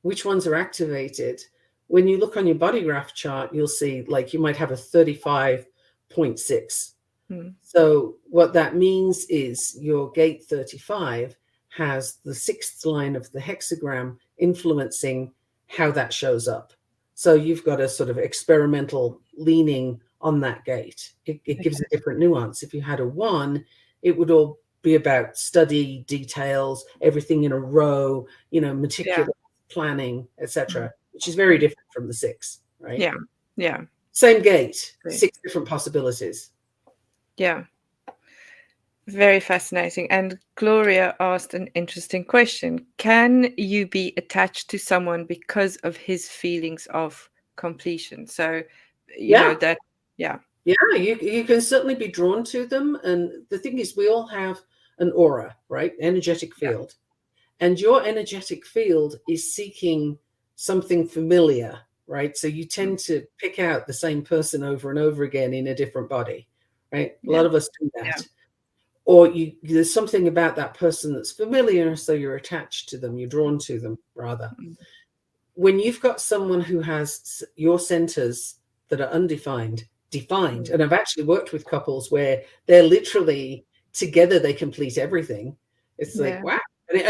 which ones are activated. When you look on your body graph chart, you'll see like you might have a 35.6. Mm. So what that means is your gate 35 has the sixth line of the hexagram influencing how that shows up. So you've got a sort of experimental leaning on that gate. It gives a different nuance. If you had a 1, it would all be about study, details, everything in a row, Yeah. meticulous planning, Mm. etc., which is very different from the 6, right? Yeah. Yeah. Same gate, Great. 6 different possibilities. Yeah. Very fascinating. And Gloria asked an interesting question. Can you be attached to someone because of his feelings of completion? So, Yeah, that, yeah. yeah, you can certainly be drawn to them. And the thing is, we all have an aura, right? Energetic Yeah. field. And your energetic field is seeking something familiar, right? So you Mm. tend to pick out the same person over and over again in a different body, right? A Yeah. lot of us do Yeah. that. Or there's something about that person that's familiar, so you're attached to them, you're drawn to them, rather. Mm. When you've got someone who has your centers that are undefined, defined, Mm. and I've actually worked with couples where they're literally together, they complete everything. It's like, Yeah. wow. And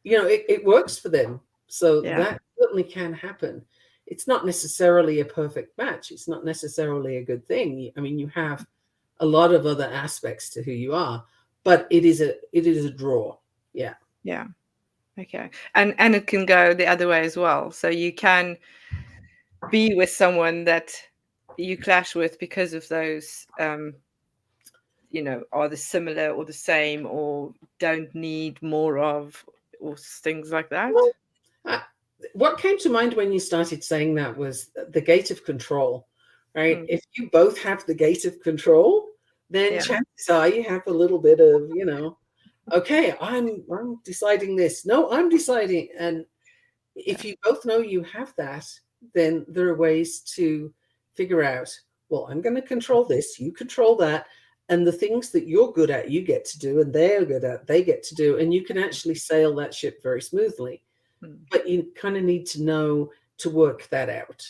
it works for them. So Yeah. that certainly can happen. It's not necessarily a perfect match. It's not necessarily a good thing. I mean, you have a lot of other aspects to who you are, but it is a draw. Yeah. Yeah. Okay. And it can go the other way as well. So you can be with someone that you clash with because of those, are the similar or the same or don't need more of, or things like that. Well, uh, what came to mind when you started saying that was the gate of control, right? Mm. If you both have the gate of control, then Yeah. chances are you have a little bit of, okay, I'm deciding this. No, I'm deciding. And Yeah. if you both know you have that, then there are ways to figure out, well, I'm going to control this, you control that. And the things that you're good at, you get to do, and they're good at, they get to do. And you can actually sail that ship very smoothly. Mm. But you kind of need to know to work that out.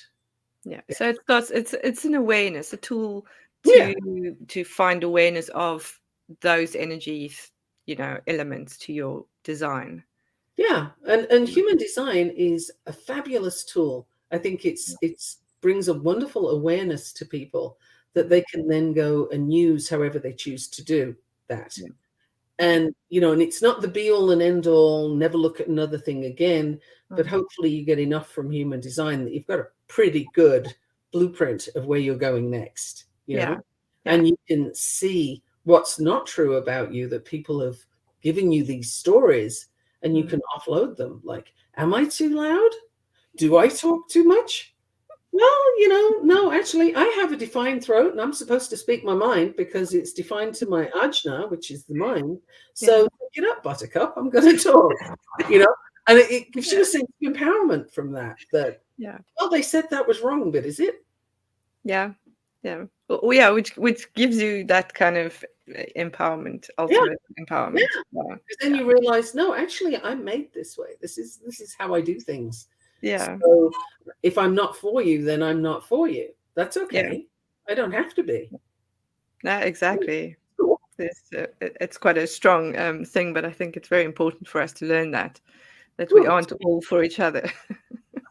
Yeah. So it's an awareness, a tool Yeah. to find awareness of those energies, elements to your design. Yeah, and human design is a fabulous tool. I think it's brings a wonderful awareness to people that they can then go and use however they choose to do that. Yeah. And and it's not the be all and end all, never look at another thing again, but Mm. hopefully you get enough from human design that you've got a pretty good blueprint of where you're going next, Yeah. Yeah. and you can see what's not true about you, that people have given you these stories, and you Mm. can offload them. Like, am I too loud? Do I talk too much? Well, no, actually, I have a defined throat and I'm supposed to speak my mind because it's defined to my ajna, which is the mind. Yeah. So get up, buttercup, I'm going to talk, you know, and it gives you Yeah. a sense of empowerment from that, Yeah. well, they said that was wrong, but is it? Yeah. Yeah. Well, yeah, which gives you that kind of empowerment, Yeah, ultimate yeah. empowerment. Yeah. Because then you realize, no, actually, I'm made this way. This is how I do things. Yeah. So if I'm not for you, then I'm not for you. That's Yeah. okay. I don't have to be. Yeah, exactly. Cool. It's quite a strong thing, but I think it's very important for us to learn that we Whew. aren't all for each other.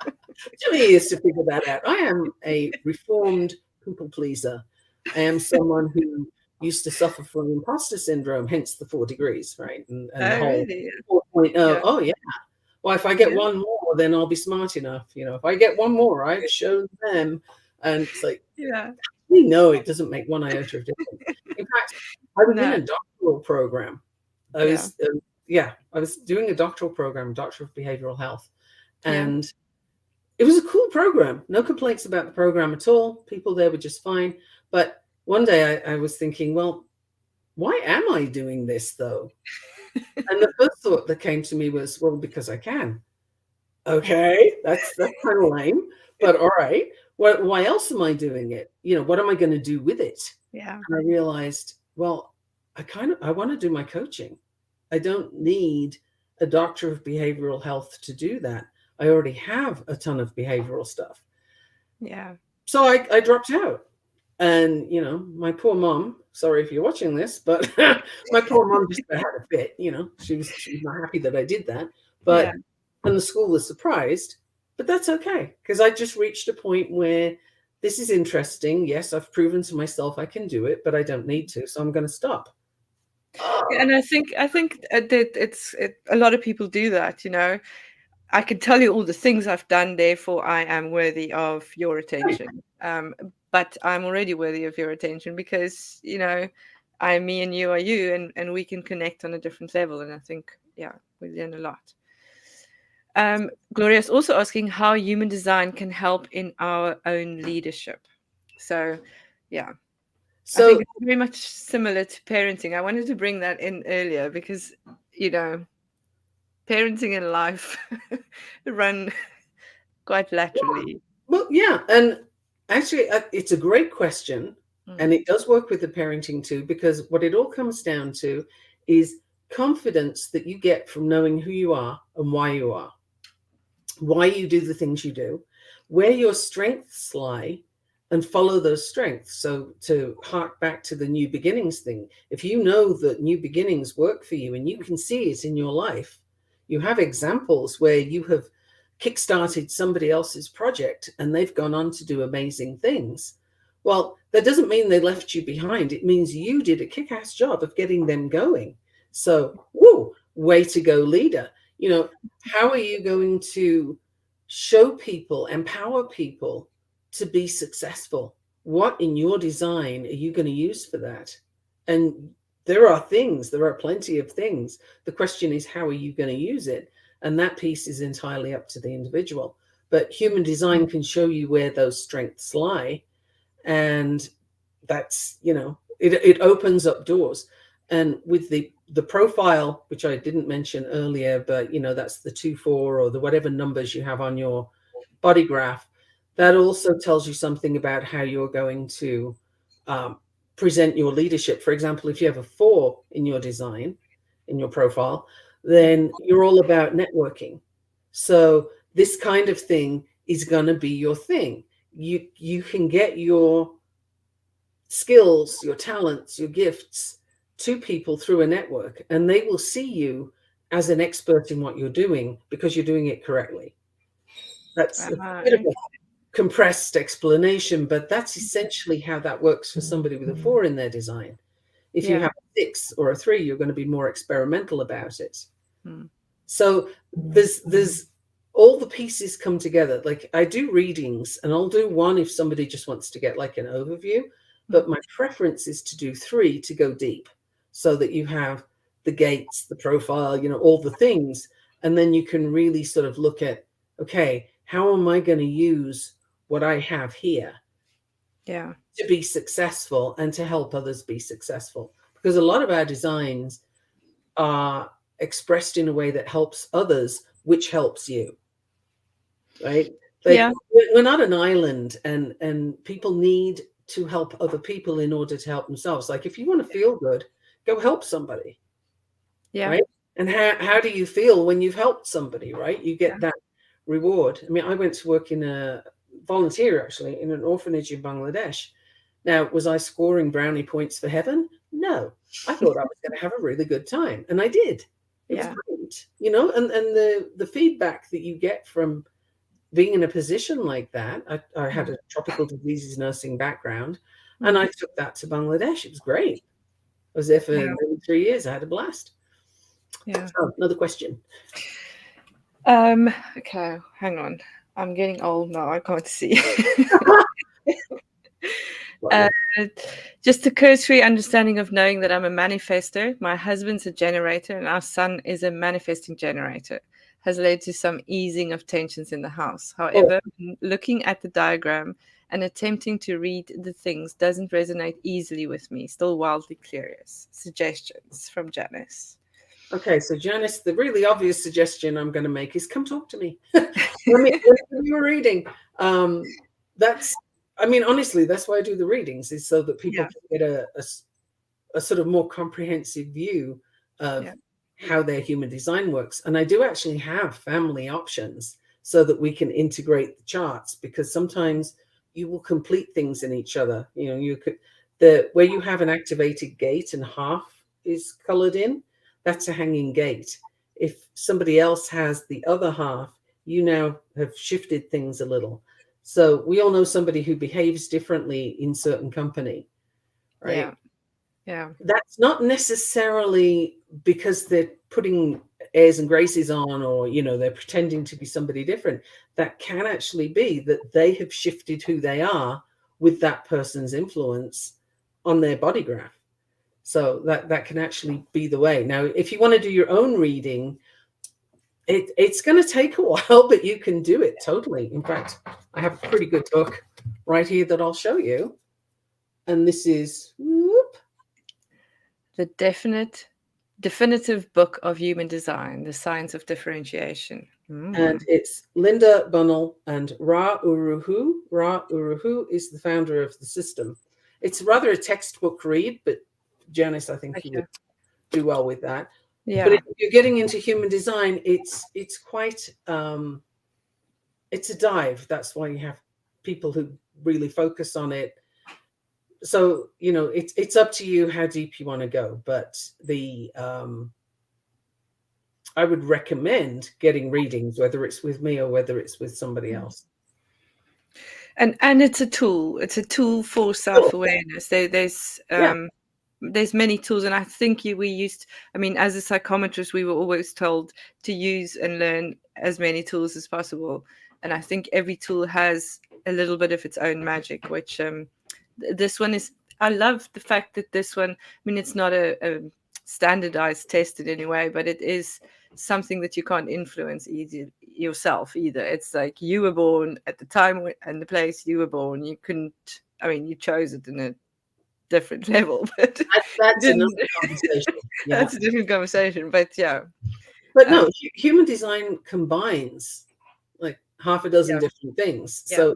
Took me years to figure that out. I am a reformed people pleaser. I am someone who used to suffer from imposter syndrome, hence the 4 degrees, right? And the Oh, whole really? 4.0. Yeah. Oh, yeah. Well, if I get Yeah. one more, then I'll be smart enough. If I get one more, I've shown them. And it's like, Yeah. we know it doesn't make one iota of difference. In fact, I was in No. a doctoral program. I Yeah. was, yeah, I was doing a doctoral program, Doctor of Behavioral Health. Yeah. And it was a cool program. No complaints about the program at all. People there were just fine. But one day I was thinking, well, why am I doing this though? And the first thought that came to me was, well, because I can. Okay, that's kind of lame, but all right. Why else am I doing it? What am I going to do with it? Yeah. And I realized, well, I want to do my coaching. I don't need a doctor of behavioral health to do that. I already have a ton of behavioral stuff. Yeah. So I dropped out. And, my poor mom, sorry if you're watching this, but my poor mom just had a fit, she was not happy that I did that. Yeah. And the school was surprised, but that's okay. Because I just reached a point where this is interesting. Yes, I've proven to myself I can do it, but I don't need to. So I'm going to stop. Yeah, and I think that a lot of people do that. I can tell you all the things I've done, therefore I am worthy of your Right. attention. But I'm already worthy of your attention because, I'm me and you are you, and we can connect on a different level. And I think, yeah, we learn a lot. Gloria is also asking how human design can help in our own leadership. So, yeah, I think So, it's very much similar to parenting. I wanted to bring that in earlier because, you know, parenting and life run quite yeah, laterally. well, yeah. And actually, it's a great question. And Mm. it does work with the parenting too, because what it all comes down to is confidence that you get from knowing who you are and why you do the things you do, where your strengths lie, and follow those strengths. So, to hark back to the new beginnings thing, if you know that new beginnings work for you and you can see it in your life, you have examples where you have kickstarted somebody else's project and they've gone on to do amazing things. Well, that doesn't mean they left you behind. It means you did a kick ass job of getting them going. So, woo, way to go, leader. How are you going to show people, empower people to be successful? What in your design are you going to use for that? And there are plenty of things. The question is, how are you going to use it? And that piece is entirely up to the individual. But human design can show you where those strengths lie. And that's, it opens up doors. And with the profile, which I didn't mention earlier, but that's the 2-4 or the whatever numbers you have on your body graph, that also tells you something about how you're going to present your leadership. For example, if you have a 4 in your design, in your profile, then you're all about networking. So this kind of thing is going to be your thing. You can get your skills, your talents, your gifts to people through a network, and they will see you as an expert in what you're doing because you're doing it correctly. That's a bit of Okay. a compressed explanation, but that's essentially how that works for somebody with a 4 in their design. If you Yeah. have a 6 or a 3, you're going to be more experimental about it. Mm. So there's all the pieces come together. Like I do readings, and I'll do one if somebody just wants to get like an overview, but Mm. my preference is to do 3 to go deep, so that you have the gates, the profile, all the things, and then you can really sort of look at, okay, how am I going to use what I have here Yeah. to be successful and to help others be successful? Because a lot of our designs are expressed in a way that helps others, which helps you, right? Like Yeah. we're not an island, and people need to help other people in order to help themselves. Like if you want to feel good, go help somebody, Yeah. right? And how do you feel when you've helped somebody, right? You get that reward. I mean, I went to work in a volunteer actually in an orphanage in Bangladesh. Now, was I scoring brownie points for heaven? No. I thought I was going to have a really good time, and I did. It was Yeah. great, and the feedback that you get from being in a position like that. I had Mm. a tropical diseases nursing background, and Mm. I took that to Bangladesh. It was great. I was there for Yeah. nearly 3 years. I had a blast. Yeah. Oh, another question. Okay, hang on. I'm getting old now. I can't see. Uh, Well, just a cursory understanding of knowing that I'm a manifester. My husband's a generator, and our son is a manifesting generator. Has led to some easing of tensions in the house. oh, However, looking at the diagram and attempting to read the things doesn't resonate easily with me. Still wildly curious. Suggestions from Janice. okay. So, Janice, the really obvious suggestion I'm going to make is come talk to me. When you were reading, that's, I mean, honestly, that's why I do the readings, is so that people Yeah, can get a sort of more comprehensive view of yeah, how their human design works. And I do actually have family options so that we can integrate the charts, because sometimes you will complete things in each other. You could, the where you have an activated gate and half is colored in, that's a hanging gate. If somebody else has the other half, you now have shifted things a little. So we all know somebody who behaves differently in certain company, yeah, right? yeah, That's not necessarily because they're putting airs and graces on, or they're pretending to be somebody different. That can actually be that they have shifted who they are with that person's influence on their body graph. So that can actually be the way. Now, if you want to do your own reading, it's going to take a while, but you can do it totally. In fact, I have a pretty good book right here that I'll show you. And this is, whoop, the definitive book of human design, the science of differentiation. and Mm. it's Linda Bunnell and Ra Uruhu. Ra Uruhu is the founder of the system. It's rather a textbook read, but Janice, I think you would Okay. do well with that. But Yeah. if you're getting into human design, it's quite it's a dive. That's why you have people who really focus on it. So it's up to you how deep you want to go. But the I would recommend getting readings, whether it's with me or whether it's with somebody Mm. else. And it's a tool. It's a tool for Cool. self-awareness. Yeah. There's many tools, and I think we used. I mean, as a psychometrist, we were always told to use and learn as many tools as possible. And I think every tool has a little bit of its own magic. Which this one is. I love the fact that this one. I mean, it's not a standardized test in any way, but it is something that you can't influence yourself either. It's like you were born at the time and the place you were born. You couldn't. I mean, you chose it in a different level, but you That's another didn't. conversation. Yeah. That's a different conversation. But yeah, But um, no, human design combines like half a dozen yeah, different things. yeah, So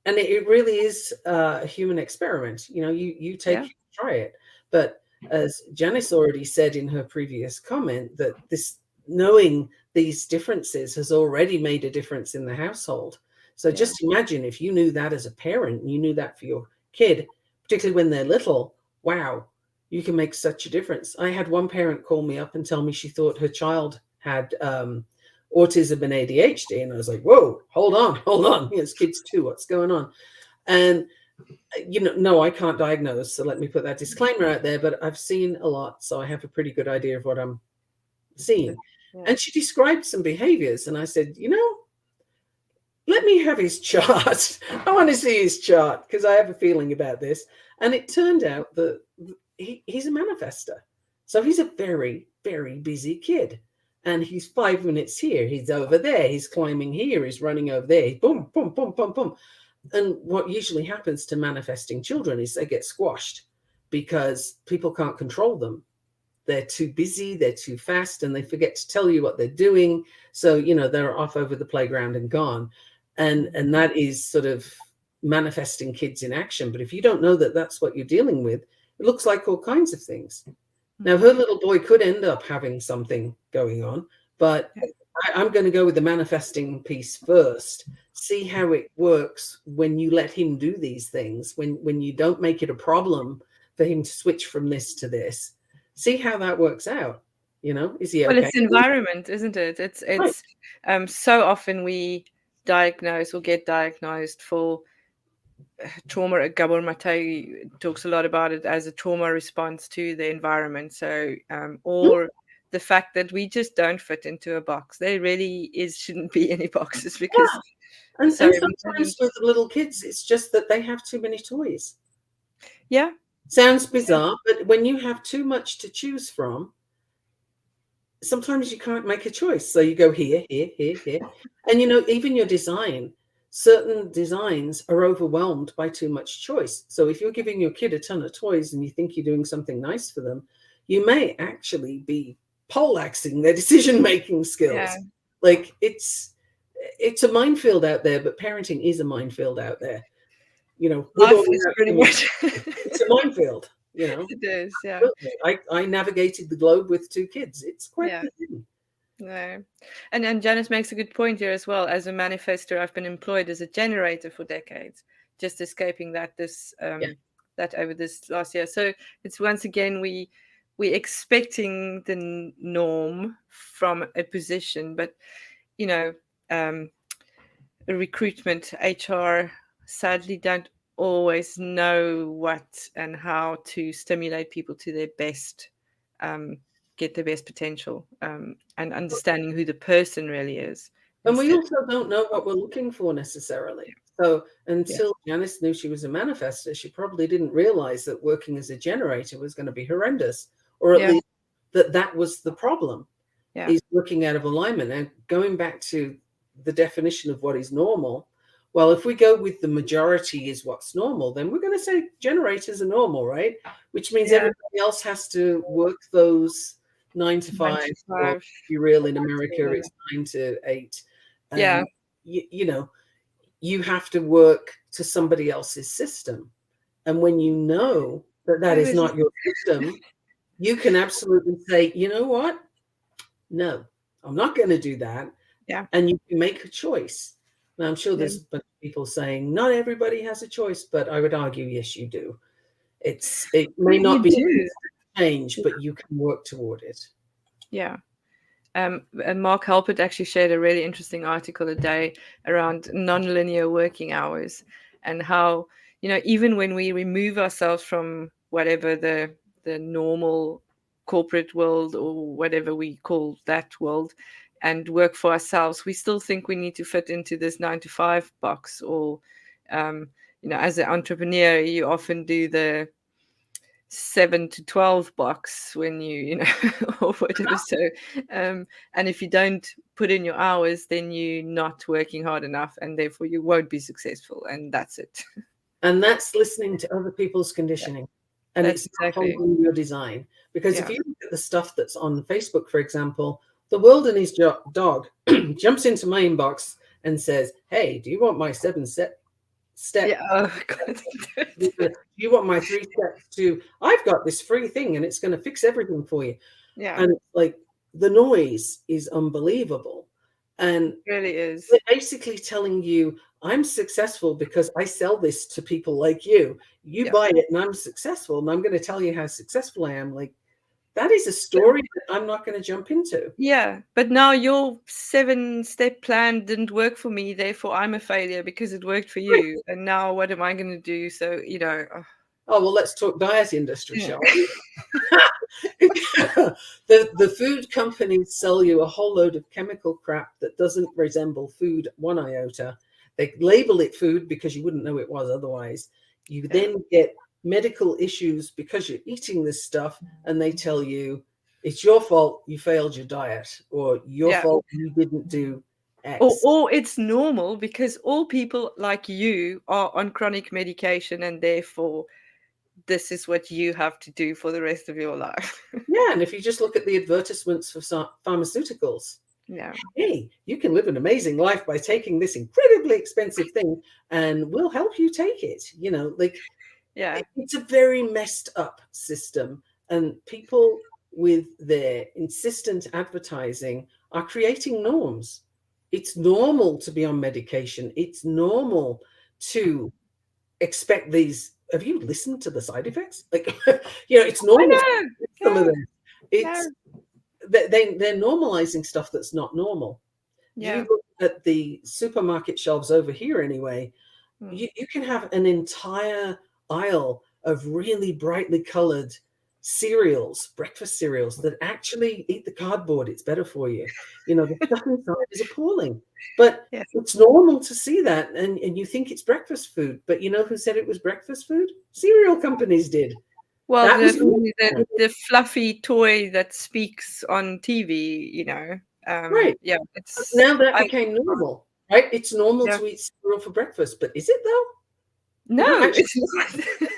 and it really is a human experiment. You take yeah, it, try it. But as Janice already said in her previous comment, that this knowing these differences has already made a difference in the household. So yeah, just imagine if you knew that as a parent, you knew that for your kid, particularly when they're little. Wow, You can make such a difference. I had one parent call me up and tell me she thought her child had autism and ADHD. And I was like, whoa, hold on, hold on. It's kids too. What's going on? And, no, I can't diagnose. So let me put that disclaimer out there. But I've seen a lot. So I have a pretty good idea of what I'm seeing. Yeah. And she described some behaviors. And I said, let me have his chart. I want to see his chart because I have a feeling about this. And it turned out that he's a manifester. So he's a very, very busy kid. And he's 5 minutes here, he's over there, he's climbing here, he's running over there, he's boom, boom, boom, boom, boom. And what usually happens to manifesting children is they get squashed because people can't control them. They're too busy, they're too fast, and they forget to tell you what they're doing. So, they're off over the playground and gone. And that is sort of manifesting kids in action. But if you don't know that that's what you're dealing with, it looks like all kinds of things. Now, her little boy could end up having something going on, but I'm going to go with the manifesting piece first. See how it works when you let him do these things, when you don't make it a problem for him to switch from this to this. See how that works out. Is he okay? Well, it's environment, isn't it? It's Right. so often we diagnose or get diagnosed for trauma. Gabor Maté talks a lot about it as a trauma response to the environment. So, or the fact that we just don't fit into a box. There really shouldn't be any boxes because. Yeah. And sometimes with little kids, it's just that they have too many toys. Yeah. Sounds bizarre, but when you have too much to choose from, sometimes you can't make a choice. So you go here, here, here, here. And, even your design, certain designs are overwhelmed by too much choice. So if you're giving your kid a ton of toys and you think you're doing something nice for them, you may actually be poleaxing their decision-making skills. Yeah. Like it's a minefield out there, but parenting is a minefield out there. Life is pretty much. It's a minefield. It is, yeah. I navigated the globe with 2 kids. It's quite the thing. No. And Janice makes a good point here as well. As a manifester, I've been employed as a generator for decades, just escaping that over this last year. So it's once again we expecting the norm from a position, but recruitment, HR sadly don't always know what and how to stimulate people to their best, get their best potential, and understanding who the person really is. And we also don't know what we're looking for necessarily. So until Janice knew she was a manifestor, she probably didn't realize that working as a generator was going to be horrendous, or at least that was the problem, is working out of alignment. And going back to the definition of what is normal, well, if we go with the majority is what's normal, then we're going to say generators are normal, right? Which means everybody else has to work those 9 to 5. Or if you're real in America, it's 9 to 8. You have to work to somebody else's system. And when you know that is not your system, you can absolutely say, you know what? No, I'm not going to do that. Yeah. And you can make a choice. Now, I'm sure there's people saying not everybody has a choice, but I would argue, yes, you do. It may not be a change, but you can work toward it. Yeah. And Mark Halpert actually shared a really interesting article today around non-linear working hours and how, even when we remove ourselves from whatever the normal corporate world or whatever we call that world and work for ourselves, we still think we need to fit into this 9 to 5 box. Or, as an entrepreneur, you often do the 7 to 12 box when you or whatever. So and if you don't put in your hours, then you're not working hard enough, and therefore you won't be successful, and that's it. And that's listening to other people's conditioning. And that's it's exactly holding your design. Because if you look at the stuff that's on Facebook, for example, the Wilderness dog jumps into my inbox and says, hey, do you want my 7-step? Oh, God. Do you want my 3 steps to, I've got this free thing and it's going to fix everything for you. Yeah. And like the noise is unbelievable. And Really is. they're basically telling you, I'm successful because I sell this to people like you. You Yeah. buy it and I'm successful, and I'm going to tell you how successful I am. Like, that is a story that I'm not going to jump into. Yeah, but now your 7-step plan didn't work for me, therefore I'm a failure because it worked for Right. you. And now what am I going to do? So, Oh, well, let's talk diet industry, yeah. shall we? The food companies sell you a whole load of chemical crap that doesn't resemble food one iota. They label it food because you wouldn't know it was otherwise. You Yeah. then get medical issues because you're eating this stuff, and they tell you it's your fault you failed your diet, or your Yeah. fault you didn't do Or, X. or it's normal because all people like you are on chronic medication and therefore this is what you have to do for the rest of your life. Yeah, and if you just look at the advertisements for pharmaceuticals, Yeah. hey, you can live an amazing life by taking this incredibly expensive thing, and we'll help you take it. Like, Yeah. it's a very messed up system. And people with their insistent advertising are creating norms. It's normal to be on medication. It's normal to expect these. Have you listened to the side effects? Like, it's I normal to know. get some of Yeah. them. It's No. they're normalizing stuff that's not normal. You Yeah. look at the supermarket shelves over here anyway, Mm. you can have an entire aisle of really brightly colored cereals, breakfast cereals that actually eat the cardboard. It's better for you. The stuff inside is appalling. But Yeah. it's normal to see that, and you think it's breakfast food. But you know who said it was breakfast food? Cereal companies did. Well, That was the fluffy toy that speaks on TV, right. yeah, it's Now that I became normal, right? It's normal yeah. to eat cereal for breakfast, but is it though? No, You're not actually it's not.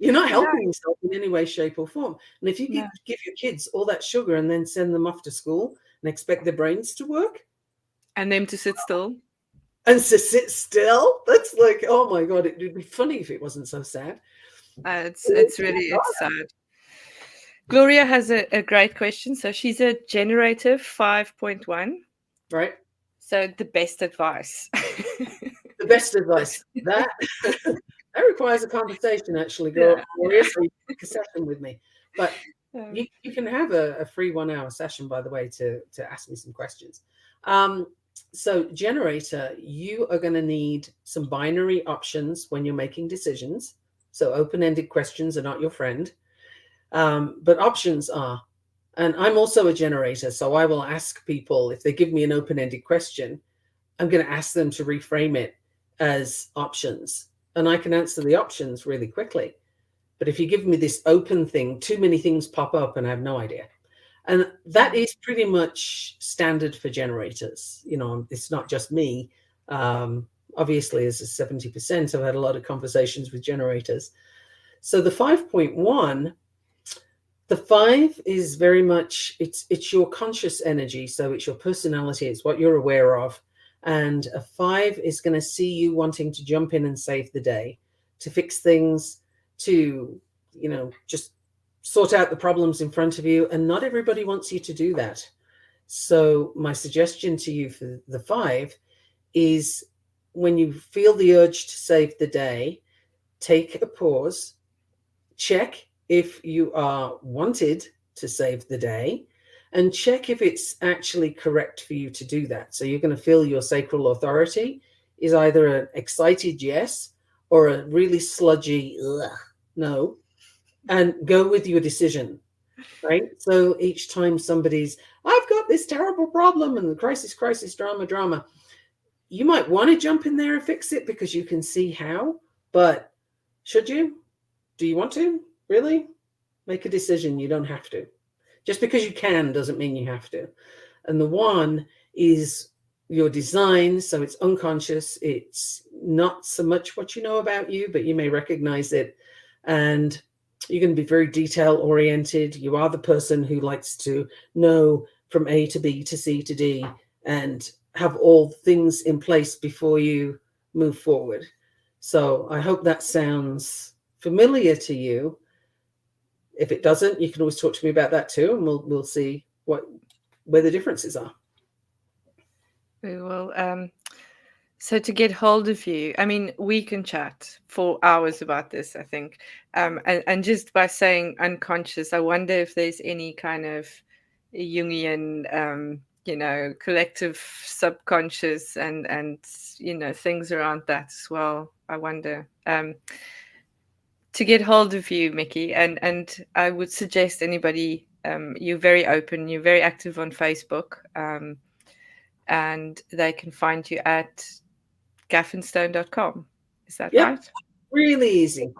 you're not No, helping yourself in any way, shape, or form. And if you no. give your kids all that sugar and then send them off to school and expect their brains to work And them to sit still. and to sit still, that's like, oh my God, it would be funny if it wasn't so sad. It's sad. Gloria has a great question. So she's a generative 5.1. Right? So the best advice. The best advice. That that requires a conversation, actually, Yeah, Gloria. yeah. So you can take a session with me. But you can have a free 1 hour session, by the way, to ask me some questions. So generator, you are going to need some binary options when you're making decisions. So open-ended questions are not your friend, but options are. And I'm also a generator, so I will ask people if they give me an open-ended question, I'm going to ask them to reframe it as options. And I can answer the options really quickly. But if you give me this open thing, too many things pop up and I have no idea. And that is pretty much standard for generators. It's not just me. Obviously, as a 70%, I've had a lot of conversations with generators. So the 5.1, the 5 is very much, it's your conscious energy. So it's your personality. It's what you're aware of. And a 5 is going to see you wanting to jump in and save the day, to fix things, to, just sort out the problems in front of you. And not everybody wants you to do that. So my suggestion to you for the 5 is, when you feel the urge to save the day, take a pause, check if you are wanted to save the day, and check if it's actually correct for you to do that. So you're going to feel your sacral authority is either an excited yes or a really sludgy no, and go with your decision, right? So each time somebody's, I've got this terrible problem, and the crisis, drama, you might want to jump in there and fix it because you can see how, but should you? Do you want to? Really? Make a decision. You don't have to. Just because you can doesn't mean you have to. And the 1 is your design. So it's unconscious. It's not so much what you know about you, but you may recognize it. And you're going to be very detail oriented. You are the person who likes to know from A to B to C to D and have all things in place before you move forward. So I hope that sounds familiar to you. If it doesn't, you can always talk to me about that too, and we'll see where the differences are. We will. So to get hold of you, I mean, we can chat for hours about this, I think. And just by saying unconscious, I wonder if there's any kind of Jungian, collective subconscious and things around that as well. I wonder. To get hold of you, Mikki, and I would suggest anybody. You're very open. You're very active on Facebook, and they can find you at gaffenstone.com. Is that Yep, right? really easy.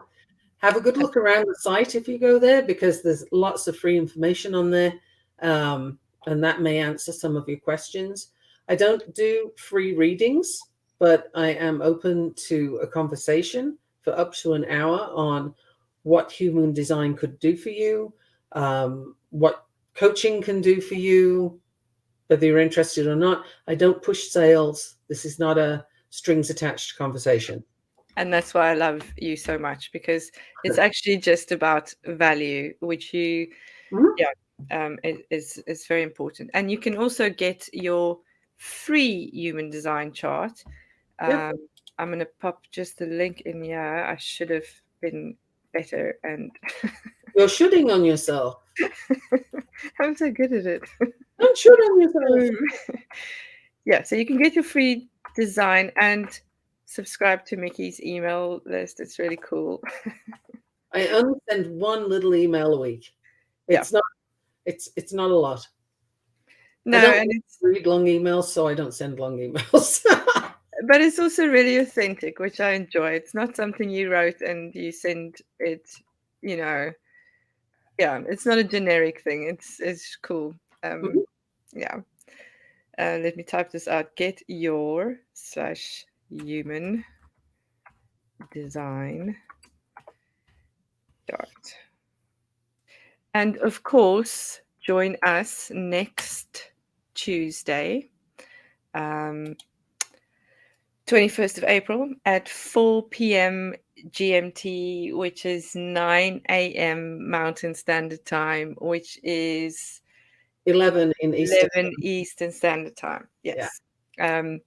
Have a good look around the site if you go there, because there's lots of free information on there, and that may answer some of your questions. I don't do free readings, but I am open to a conversation for up to an hour on what human design could do for you, what coaching can do for you, whether you're interested or not. I don't push sales. This is not a strings attached conversation. And that's why I love you so much, because it's actually just about value, which you, Mhm. yeah, is very important. And you can also get your free human design chart. Yep. Um, I'm going to pop just the link in here. I should have been better, and You're shooting on yourself. I'm so good at it. Don't shoot on yourself. Um, yeah, so you can get your free design and subscribe to Mickey's email list. It's really cool. I only send one little email a week. Yeah. It's not it's not a lot. No, I don't and it's read long emails, so I don't send long emails. but it's also really authentic, which I enjoy. It's not something you wrote and you send it, you know. Yeah, it's not a generic thing. It's cool. Mhm. Yeah. Let me type this out. Get your slash human design chart. And of course, join us next Tuesday, um, 21st of April at 4 p.m. GMT, which is 9 a.m. Mountain Standard Time, which is 11 in Eastern. 11 Eastern Standard Time. Yeah. Yes. Um,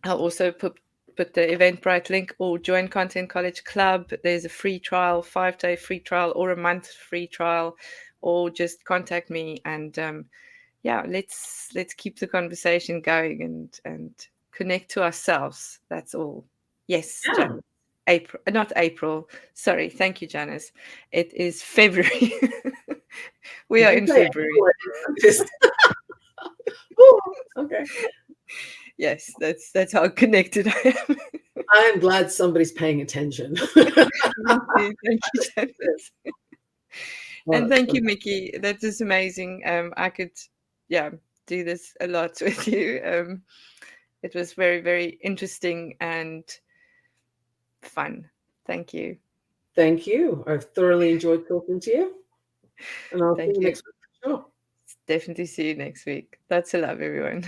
I'll also put the Eventbrite link, or join Content College Club. There's a free trial, 5-day free trial, or a month free trial, or just contact me and yeah, let's keep the conversation going and connect to ourselves. That's all. Yes, Yeah. April, not April. Sorry, thank you, Janice. It is February. We Did are you in say February. April? I didn't notice. Oh, okay. Yes, that's how connected I am. I am glad somebody's paying attention. Thank you, Janice. Well, And thank you, Mikki. That is amazing. I could, yeah, do this a lot with you. It was very, very interesting and fun. Thank you. thank you. I've thoroughly enjoyed talking to you, and I'll see Thank you you. next week for sure. Definitely see you next week. That's a love, everyone.